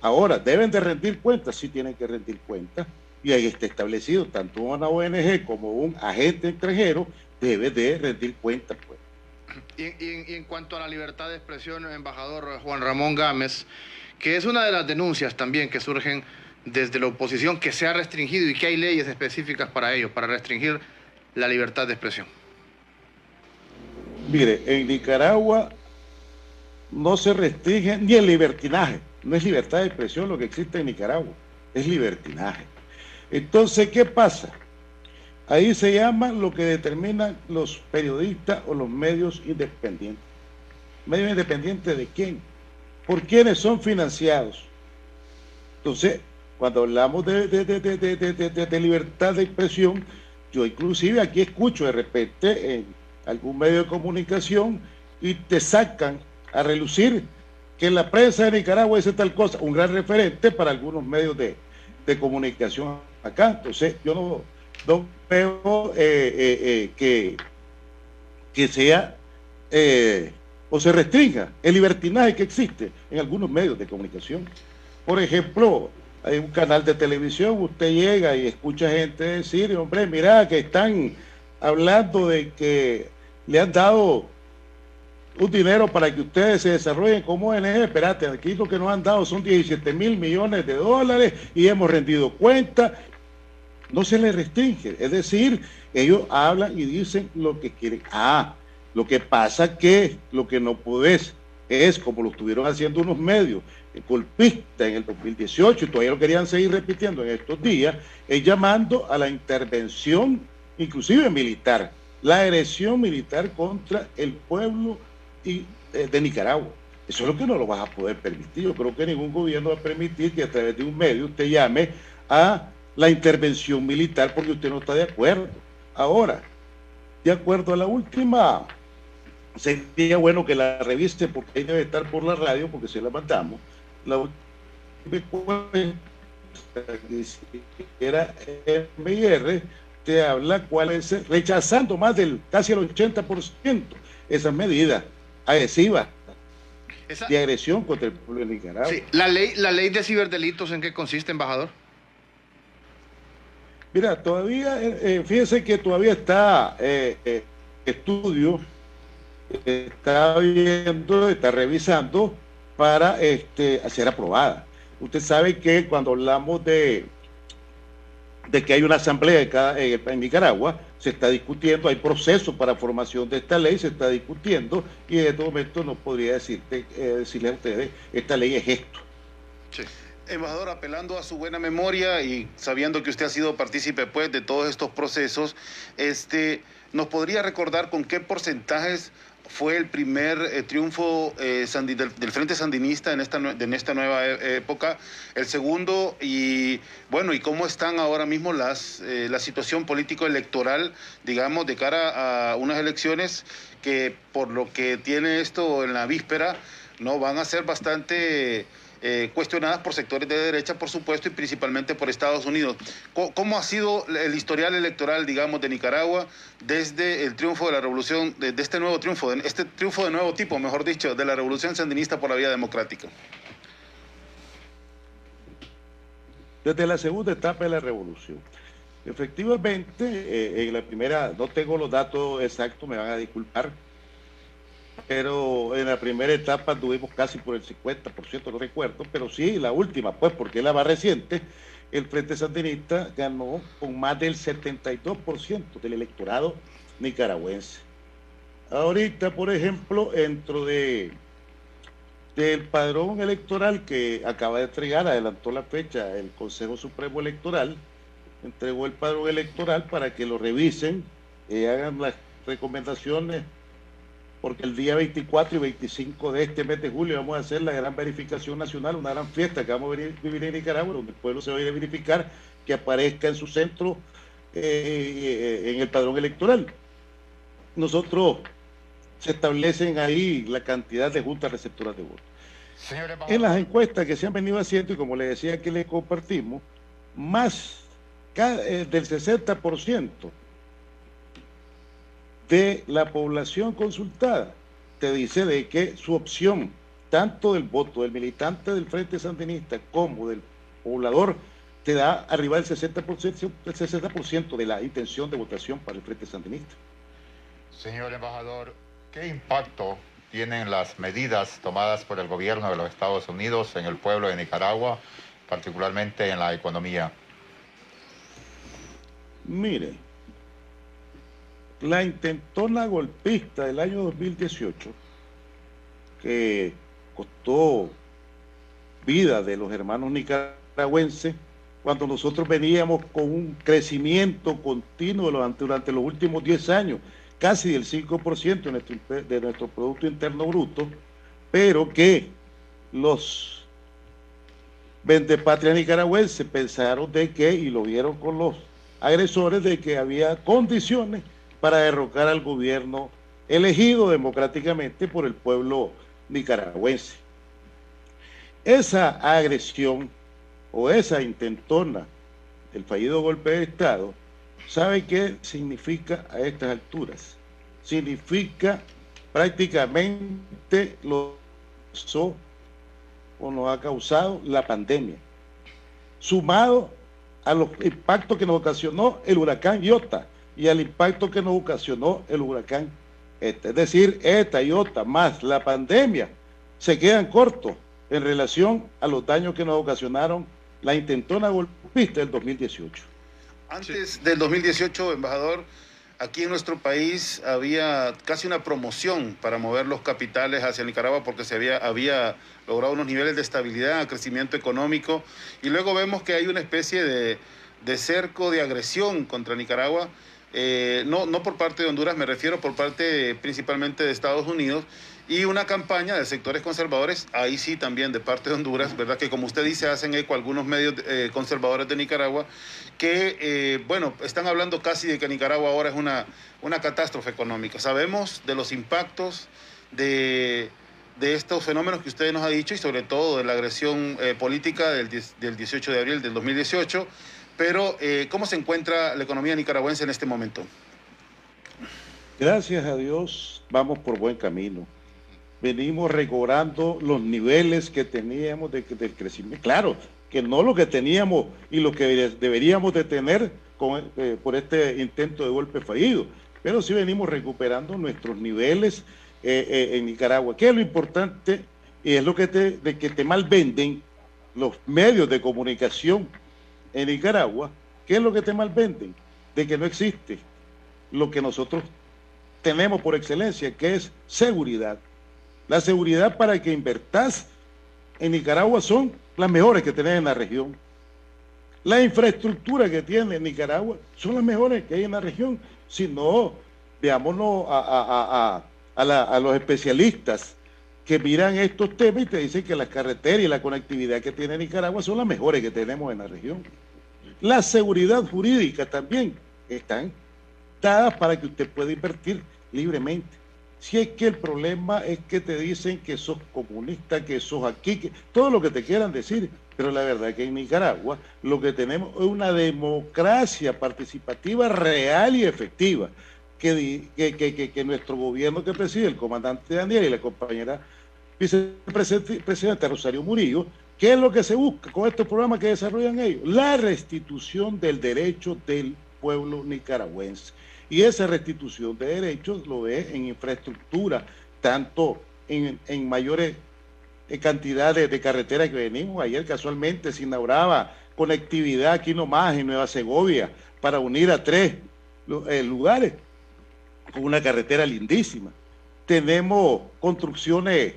Ahora, deben de rendir cuentas, sí tienen que rendir cuentas, y ahí está establecido, tanto una ONG como un agente extranjero debe de rendir cuentas, pues. Y en cuanto a la libertad de expresión, embajador Juan Ramón Gámez, que es una de las denuncias también que surgen desde la oposición, que se ha restringido y que hay leyes específicas para ello, para restringir la libertad de expresión. Mire, en Nicaragua no se restringe ni el libertinaje, no es libertad de expresión lo que existe en Nicaragua, es libertinaje. Entonces, ¿qué pasa? Ahí se llama lo que determinan los periodistas o los medios independientes. ¿Medios independientes de quién? ¿Por quiénes son financiados? Entonces, cuando hablamos de libertad de expresión, yo inclusive aquí escucho de repente en algún medio de comunicación y te sacan a relucir que la prensa de Nicaragua dice tal cosa, un gran referente para algunos medios de comunicación acá. Entonces, yo no veo que sea o se restrinja el libertinaje que existe en algunos medios de comunicación. Por ejemplo, hay un canal de televisión, usted llega y escucha gente decir, hombre, mira que están hablando de que le han dado un dinero para que ustedes se desarrollen como ONG. Espérate, aquí lo que nos han dado son 17.000 millones de dólares y hemos rendido cuenta. No se les restringe, es decir, ellos hablan y dicen lo que quieren. Lo que pasa que lo que no podés es, como lo estuvieron haciendo unos medios golpistas en el 2018 y todavía lo querían seguir repitiendo en estos días, es llamando a la intervención, inclusive militar, la agresión militar contra el pueblo de Nicaragua. Eso es lo que no lo vas a poder permitir. Yo creo que ningún gobierno va a permitir que a través de un medio usted llame a la intervención militar porque usted no está de acuerdo. Ahora, de acuerdo a la última, sería bueno que la reviste porque ahí debe estar por la radio porque se la mandamos. La última que era MIR, te habla cuál es, rechazando más del casi el 80% esas medidas agresivas de agresión contra el pueblo de Nicaragua. Sí. ¿La ley de ciberdelitos en qué consiste, embajador? Mira, todavía, fíjense que todavía está estudio, está viendo, está revisando para ser aprobada. Usted sabe que cuando hablamos de que hay una asamblea en Nicaragua, se está discutiendo, hay procesos para formación de esta ley, se está discutiendo, y en este momento no podría decirle a ustedes, esta ley es esto. Sí. Embajador, apelando a su buena memoria y sabiendo que usted ha sido partícipe pues, de todos estos procesos, ¿nos podría recordar con qué porcentajes fue el primer triunfo del Frente Sandinista en esta nueva época? El segundo, y bueno, ¿y cómo están ahora mismo la situación político-electoral, digamos, de cara a unas elecciones que, por lo que tiene esto en la víspera, no van a ser bastante cuestionadas por sectores de derecha, por supuesto, y principalmente por Estados Unidos? ¿Cómo ha sido el historial electoral, digamos, de Nicaragua desde el triunfo de la revolución, de este nuevo triunfo, este triunfo de nuevo tipo, mejor dicho, de la revolución sandinista por la vía democrática? Desde la segunda etapa de la revolución. Efectivamente, en la primera, no tengo los datos exactos, me van a disculpar, pero en la primera etapa tuvimos casi por el 50%, no recuerdo, pero sí, la última, pues, porque es la más reciente, el Frente Sandinista ganó con más del 72% del electorado nicaragüense. Ahorita, por ejemplo, dentro del padrón electoral que acaba de entregar, adelantó la fecha, el Consejo Supremo Electoral, entregó el padrón electoral para que lo revisen y hagan las recomendaciones, porque el día 24 y 25 de este mes de julio vamos a hacer la gran verificación nacional, una gran fiesta que vamos a vivir en Nicaragua, donde el pueblo se va a ir a verificar que aparezca en su centro en el padrón electoral. Nosotros se establecen ahí la cantidad de juntas receptoras de votos. En las encuestas que se han venido haciendo, y como le decía que le compartimos, más del 60% de la población consultada te dice de que su opción, tanto del voto del militante del Frente Sandinista como del poblador, te da arriba del 60% de la intención de votación para el Frente Sandinista. Señor embajador, ¿qué impacto tienen las medidas tomadas por el gobierno de los Estados Unidos en el pueblo de Nicaragua, particularmente en la economía? Mire, la intentona golpista del año 2018, que costó vida de los hermanos nicaragüenses, cuando nosotros veníamos con un crecimiento continuo durante los últimos 10 años, casi del 5% de nuestro Producto Interno Bruto, pero que los vendepatrias nicaragüenses pensaron de que, y lo vieron con los agresores, de que había condiciones para derrocar al gobierno elegido democráticamente por el pueblo nicaragüense. Esa agresión o esa intentona del fallido golpe de Estado, ¿sabe qué significa a estas alturas? Significa prácticamente nos ha causado la pandemia. sumado a los impactos que nos ocasionó el huracán Iota y al impacto que nos ocasionó el huracán ETA. Es decir, ETA, Iota, más la pandemia, se quedan cortos en relación a los daños que nos ocasionaron la intentona golpista del 2018. Antes del 2018, embajador, aquí en nuestro país había casi una promoción para mover los capitales hacia Nicaragua porque se había logrado unos niveles de estabilidad, crecimiento económico, y luego vemos que hay una especie de cerco, de agresión contra Nicaragua, no por parte de Honduras, me refiero por parte principalmente de Estados Unidos, y una campaña de sectores conservadores, ahí sí también de parte de Honduras, ¿verdad? Que como usted dice, hacen eco algunos medios conservadores de Nicaragua, que, bueno, están hablando casi de que Nicaragua ahora es una catástrofe económica. Sabemos de los impactos de estos fenómenos que usted nos ha dicho y sobre todo de la agresión política del 18 de abril del 2018, pero ¿cómo se encuentra la economía nicaragüense en este momento? Gracias a Dios, vamos por buen camino. Venimos recobrando los niveles que teníamos del crecimiento. Claro, que no lo que teníamos y lo que deberíamos de tener por este intento de golpe fallido, pero sí venimos recuperando nuestros niveles en Nicaragua. ¿Qué es lo importante? Y es lo que te malvenden los medios de comunicación en Nicaragua. ¿Qué es lo que te malvenden? De que no existe lo que nosotros tenemos por excelencia, que es seguridad. La seguridad para que invertás en Nicaragua son las mejores que tenés en la región. La infraestructura que tiene Nicaragua son las mejores que hay en la región. Si no, veámonos a los especialistas que miran estos temas y te dicen que las carreteras y la conectividad que tiene Nicaragua son las mejores que tenemos en la región. La seguridad jurídica también están dadas para que usted pueda invertir libremente. Si es que el problema es que te dicen que sos comunista, que sos aquí, que todo lo que te quieran decir, pero la verdad es que en Nicaragua lo que tenemos es una democracia participativa real y efectiva, que nuestro gobierno que preside el comandante Daniel y la compañera vicepresidenta Rosario Murillo, ¿qué es lo que se busca con estos programas que desarrollan ellos? La restitución del derecho del pueblo nicaragüense. Y esa restitución de derechos lo ve en infraestructura, tanto en mayores cantidades de carreteras que venimos. Ayer casualmente se inauguraba conectividad aquí nomás en Nueva Segovia para unir a 3 lugares con una carretera lindísima. Tenemos construcciones,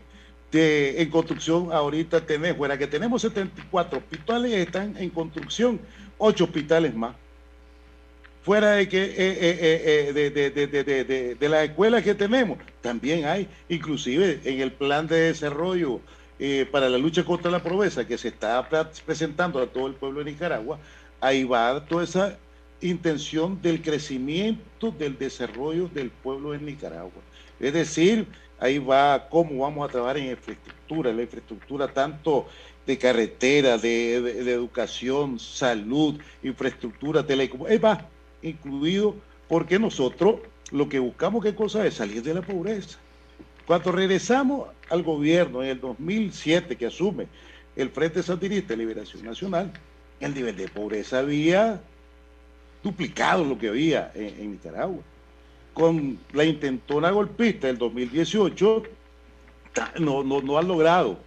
en construcción ahorita fuera que tenemos 74 hospitales, están en construcción 8 hospitales más. Fuera de que de las escuelas que tenemos, también hay, inclusive en el plan de desarrollo para la lucha contra la pobreza que se está presentando a todo el pueblo de Nicaragua, ahí va toda esa intención del crecimiento, del desarrollo del pueblo de Nicaragua. Es decir, ahí va cómo vamos a trabajar en infraestructura, la infraestructura tanto de carretera, de educación, salud, infraestructura, telecomunicaciones, ahí va incluido, porque nosotros lo que buscamos, ¿qué cosa es? Salir de la pobreza. Cuando regresamos al gobierno en el 2007, que asume el Frente Sandinista de Liberación Nacional, el nivel de pobreza había duplicado lo que había en Nicaragua. Con la intentona golpista del 2018, no han logrado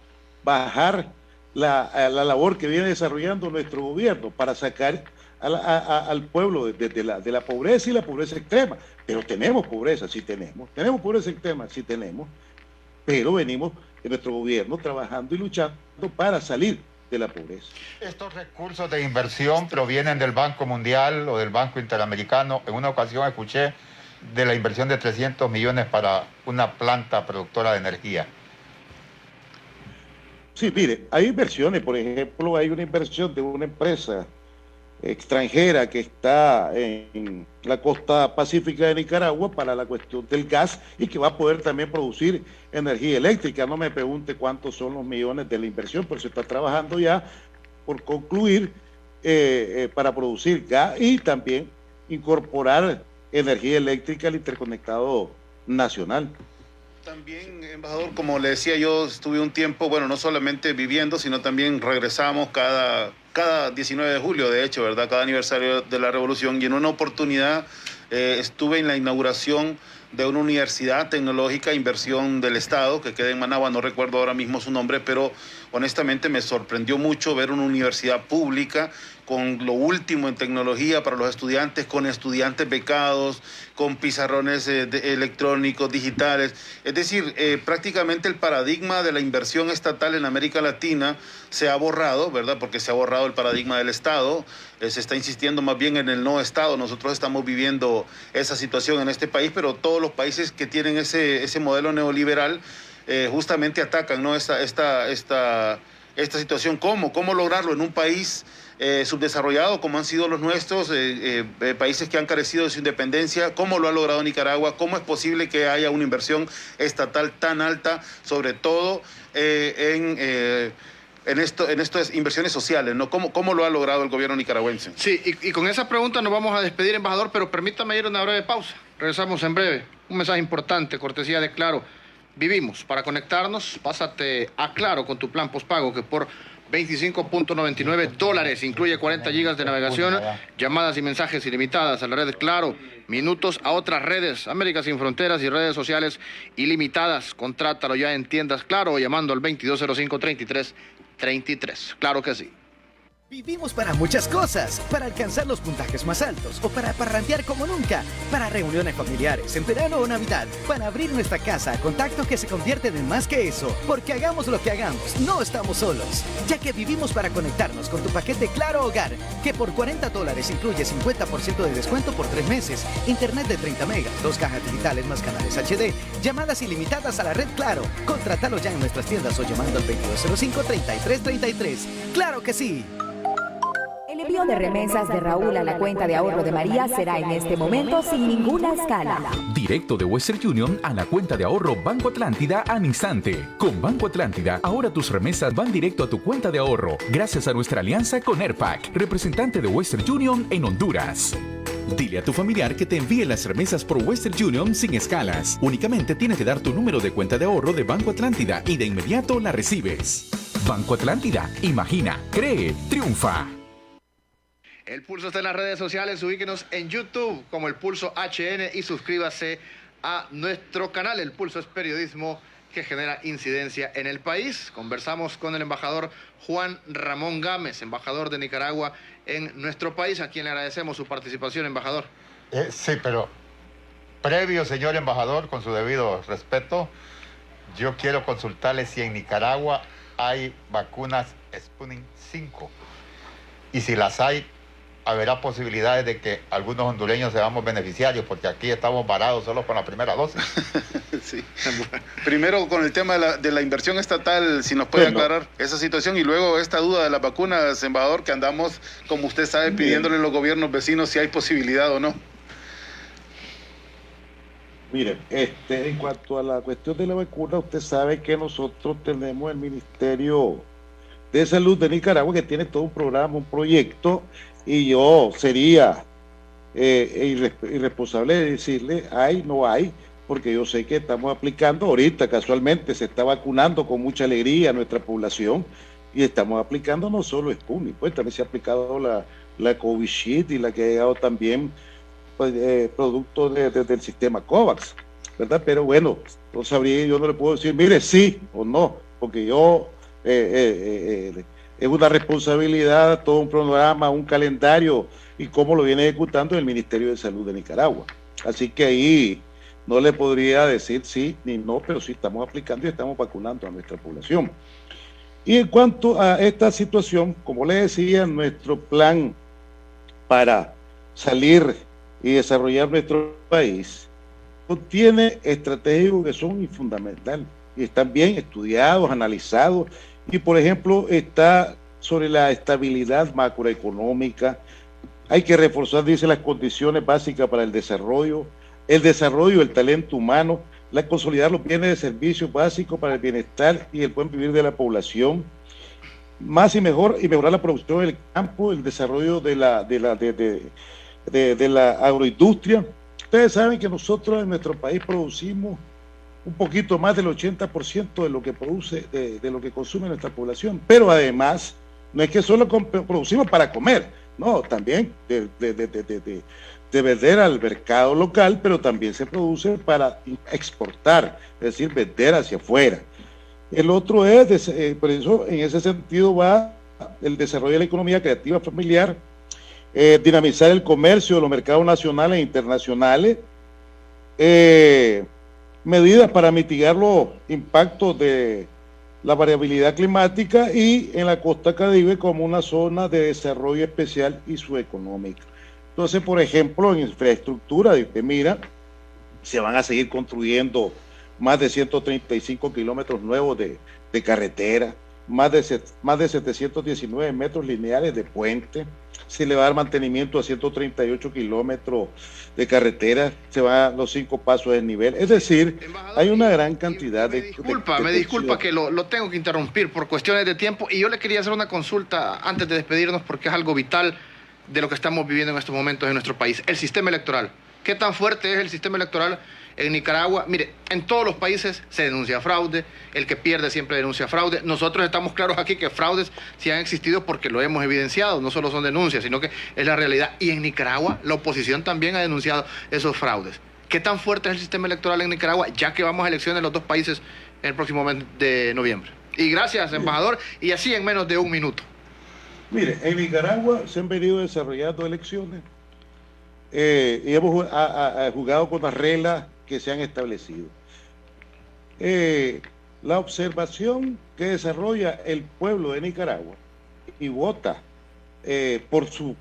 bajar la labor que viene desarrollando nuestro gobierno para sacar al pueblo de la pobreza y la pobreza extrema. Pero tenemos pobreza, sí tenemos pobreza extrema, sí tenemos, pero venimos en nuestro gobierno trabajando y luchando para salir de la pobreza. Estos recursos de inversión provienen del Banco Mundial o del Banco Interamericano. En una ocasión escuché de la inversión de 300 millones para una planta productora de energía. Sí, mire, hay inversiones, por ejemplo, hay una inversión de una empresa extranjera que está en la costa pacífica de Nicaragua para la cuestión del gas y que va a poder también producir energía eléctrica. No me pregunte cuántos son los millones de la inversión, pero se está trabajando ya por concluir para producir gas y también incorporar energía eléctrica al interconectado nacional. También, embajador, como le decía yo, estuve un tiempo, bueno, no solamente viviendo, sino también regresamos cada cada 19 de julio, de hecho, ¿verdad? Cada aniversario de la Revolución, y en una oportunidad estuve en la inauguración de una universidad tecnológica, inversión del Estado, que queda en Managua, no recuerdo ahora mismo su nombre, pero honestamente me sorprendió mucho ver una universidad pública con lo último en tecnología para los estudiantes, con estudiantes becados, con pizarrones electrónicos, digitales. Es decir, prácticamente el paradigma de la inversión estatal en América Latina se ha borrado, ¿verdad? Porque se ha borrado el paradigma del Estado. Se está insistiendo más bien en el no Estado. Nosotros estamos viviendo esa situación en este país, pero todos los países que tienen ese modelo neoliberal justamente atacan, ¿no? esta situación. ¿Cómo lograrlo en un país subdesarrollado como han sido los nuestros, países que han carecido de su independencia? ¿Cómo lo ha logrado Nicaragua? ¿Cómo es posible que haya una inversión estatal tan alta, sobre todo en estas inversiones sociales, ¿no? ¿Cómo lo ha logrado el gobierno nicaragüense? Sí, y con esa pregunta nos vamos a despedir, embajador, pero permítame ir a una breve pausa. Regresamos en breve. Un mensaje importante, cortesía de Claro. Vivimos. Para conectarnos, pásate a Claro con tu plan postpago, que por $25.99 incluye 40 gigas de navegación, llamadas y mensajes ilimitadas a la red Claro, minutos a otras redes, América Sin Fronteras y redes sociales ilimitadas. Contrátalo ya en tiendas Claro o llamando al 2205-3333. Claro que sí. Vivimos para muchas cosas, para alcanzar los puntajes más altos o para parrandear como nunca, para reuniones familiares en verano o Navidad, para abrir nuestra casa a contacto que se convierten en más que eso, porque hagamos lo que hagamos, no estamos solos, ya que vivimos para conectarnos con tu paquete Claro Hogar, que por $40 incluye 50% de descuento por 3 meses, internet de 30 megas, 2 cajas digitales más canales HD, llamadas ilimitadas a la red Claro. Contrátalo ya en nuestras tiendas o llamando al 2205-3333. ¡Claro que sí! El envío de remesas de Raúl a la cuenta de ahorro de María será en este momento sin ninguna escala. Directo de Western Union a la cuenta de ahorro Banco Atlántida al instante. Con Banco Atlántida, ahora tus remesas van directo a tu cuenta de ahorro, gracias a nuestra alianza con Airpac, representante de Western Union en Honduras. Dile a tu familiar que te envíe las remesas por Western Union sin escalas. Únicamente tienes que dar tu número de cuenta de ahorro de Banco Atlántida y de inmediato la recibes. Banco Atlántida, imagina, cree, triunfa. El Pulso está en las redes sociales, ubíquenos en YouTube como El Pulso HN y suscríbase a nuestro canal. El Pulso es periodismo que genera incidencia en el país. Conversamos con el embajador Juan Ramón Gámez, embajador de Nicaragua en nuestro país, a quien le agradecemos su participación, embajador. Sí, pero previo, señor embajador, con su debido respeto, yo quiero consultarle si en Nicaragua hay vacunas Sputnik 5 y si las hay, habrá posibilidades de que algunos hondureños seamos beneficiarios, porque aquí estamos varados solo con la primera dosis. Sí. Primero con el tema de la inversión estatal, si nos puede aclarar esa situación, y luego esta duda de las vacunas, embajador, que andamos, como usted sabe, pidiéndole a los gobiernos vecinos si hay posibilidad o no. Mire, en cuanto a la cuestión de la vacuna, usted sabe que nosotros tenemos el Ministerio de Salud de Nicaragua, que tiene todo un programa, un proyecto, y yo sería irresponsable de decirle hay, no hay, porque yo sé que estamos aplicando ahorita, casualmente se está vacunando con mucha alegría a nuestra población, y estamos aplicando no solo Sputnik, pues también se ha aplicado la Covishield y la que ha llegado también pues, producto del sistema COVAX, ¿verdad? Pero bueno, no sabría, yo no le puedo decir, mire, sí o no, porque yo... es una responsabilidad, todo un programa, un calendario y cómo lo viene ejecutando el Ministerio de Salud de Nicaragua. Así que ahí no le podría decir sí ni no, pero sí estamos aplicando y estamos vacunando a nuestra población. Y en cuanto a esta situación, como le decía, nuestro plan para salir y desarrollar nuestro país contiene estrategias que son fundamentales y están bien estudiados, analizados. Y, por ejemplo, está sobre la estabilidad macroeconómica. Hay que reforzar, dice, las condiciones básicas para el desarrollo del talento humano, consolidar los bienes de servicios básicos para el bienestar y el buen vivir de la población, más y mejorar la producción del campo, el desarrollo de la agroindustria. Ustedes saben que nosotros en nuestro país producimos un poquito más del 80% de lo que produce, de lo que consume nuestra población, pero además No es que solo producimos para comer, no, también de vender al mercado local, pero también se produce para exportar, es decir, vender hacia afuera. El otro es, por eso en ese sentido va el desarrollo de la economía creativa familiar, dinamizar el comercio de los mercados nacionales e internacionales, medidas para mitigar los impactos de la variabilidad climática y en la costa Caribe como una zona de desarrollo especial y subeconómica. Entonces, por ejemplo, en infraestructura, mira, se van a seguir construyendo más de 135 kilómetros nuevos de carretera, más de 719 metros lineales de puente, se le va a dar mantenimiento a 138 kilómetros de carretera, se van a los 5 pasos de nivel, es decir, hay una gran cantidad de... Me disculpa que lo tengo que interrumpir por cuestiones de tiempo, y yo le quería hacer una consulta antes de despedirnos porque es algo vital de lo que estamos viviendo en estos momentos en nuestro país, el sistema electoral. ¿Qué tan fuerte es el sistema electoral en Nicaragua? Mire, en todos los países se denuncia fraude, el que pierde siempre denuncia fraude. Nosotros estamos claros aquí que fraudes sí han existido porque lo hemos evidenciado, no solo son denuncias, sino que es la realidad. Y en Nicaragua la oposición también ha denunciado esos fraudes. ¿Qué tan fuerte es el sistema electoral en Nicaragua, ya que vamos a elecciones en los dos países el próximo mes de noviembre? Y gracias, embajador, y así en menos de un minuto. Mire, en Nicaragua se han venido desarrollando elecciones y hemos jugado con las reglas que se han establecido. La observación que desarrolla el pueblo de Nicaragua y vota por su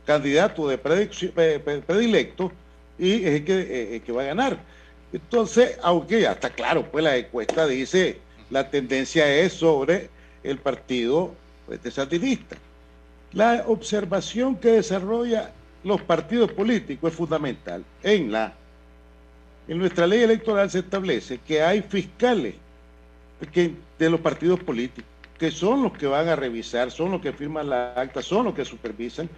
candidato de predilecto y es el que va a ganar. Entonces, aunque ya está claro, pues la encuesta dice la tendencia es sobre el partido sandinista. La observación que desarrolla los partidos políticos es fundamental. En nuestra ley electoral se establece que hay fiscales de los partidos políticos, que son los que van a revisar, son los que firman la acta, son los que supervisan,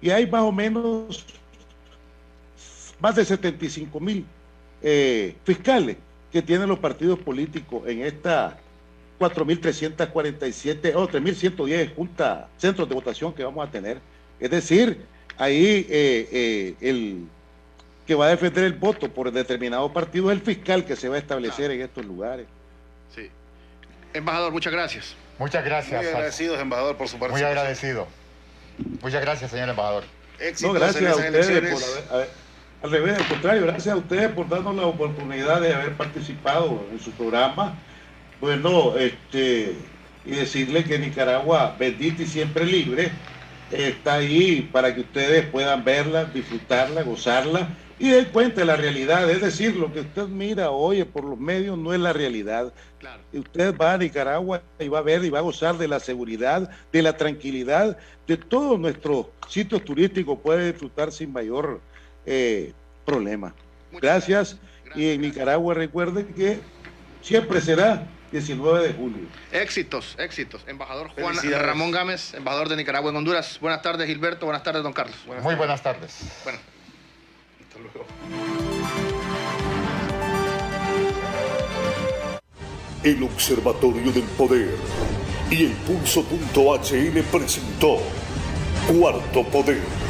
y hay más o menos más de 75,000 fiscales que tienen los partidos políticos en esta 4.347 o 3.110 centros de votación que vamos a tener. Es decir, ahí el que va a defender el voto por determinado partido es el fiscal que se va a establecer en estos lugares. Sí. Embajador, muchas gracias. Muchas gracias. Muy agradecidos, embajador, por su Muy participación. agradecido. Muchas gracias, señor embajador. Éxitos No, gracias en a esas ustedes elecciones. al revés, al contrario, gracias a ustedes por darnos la oportunidad de haber participado en su programa. Bueno, y decirle que Nicaragua, bendita y siempre libre, está ahí para que ustedes puedan verla, disfrutarla, gozarla y den cuenta de la realidad. Es decir, lo que usted mira, oye por los medios no es la realidad. Claro. Y usted va a Nicaragua y va a ver y va a gozar de la seguridad, de la tranquilidad, de todos nuestros sitios turísticos, puede disfrutar sin mayor problema. Gracias. Y en Nicaragua recuerden que siempre será 19 de julio. Éxitos. Embajador Juan Felicidades. Ramón Gámez, embajador de Nicaragua en Honduras. Buenas tardes, Gilberto. Buenas tardes, don Carlos. Muy buenas tardes. Bueno. Hasta luego. El Observatorio del Poder y el Pulso.hn presentó Cuarto Poder.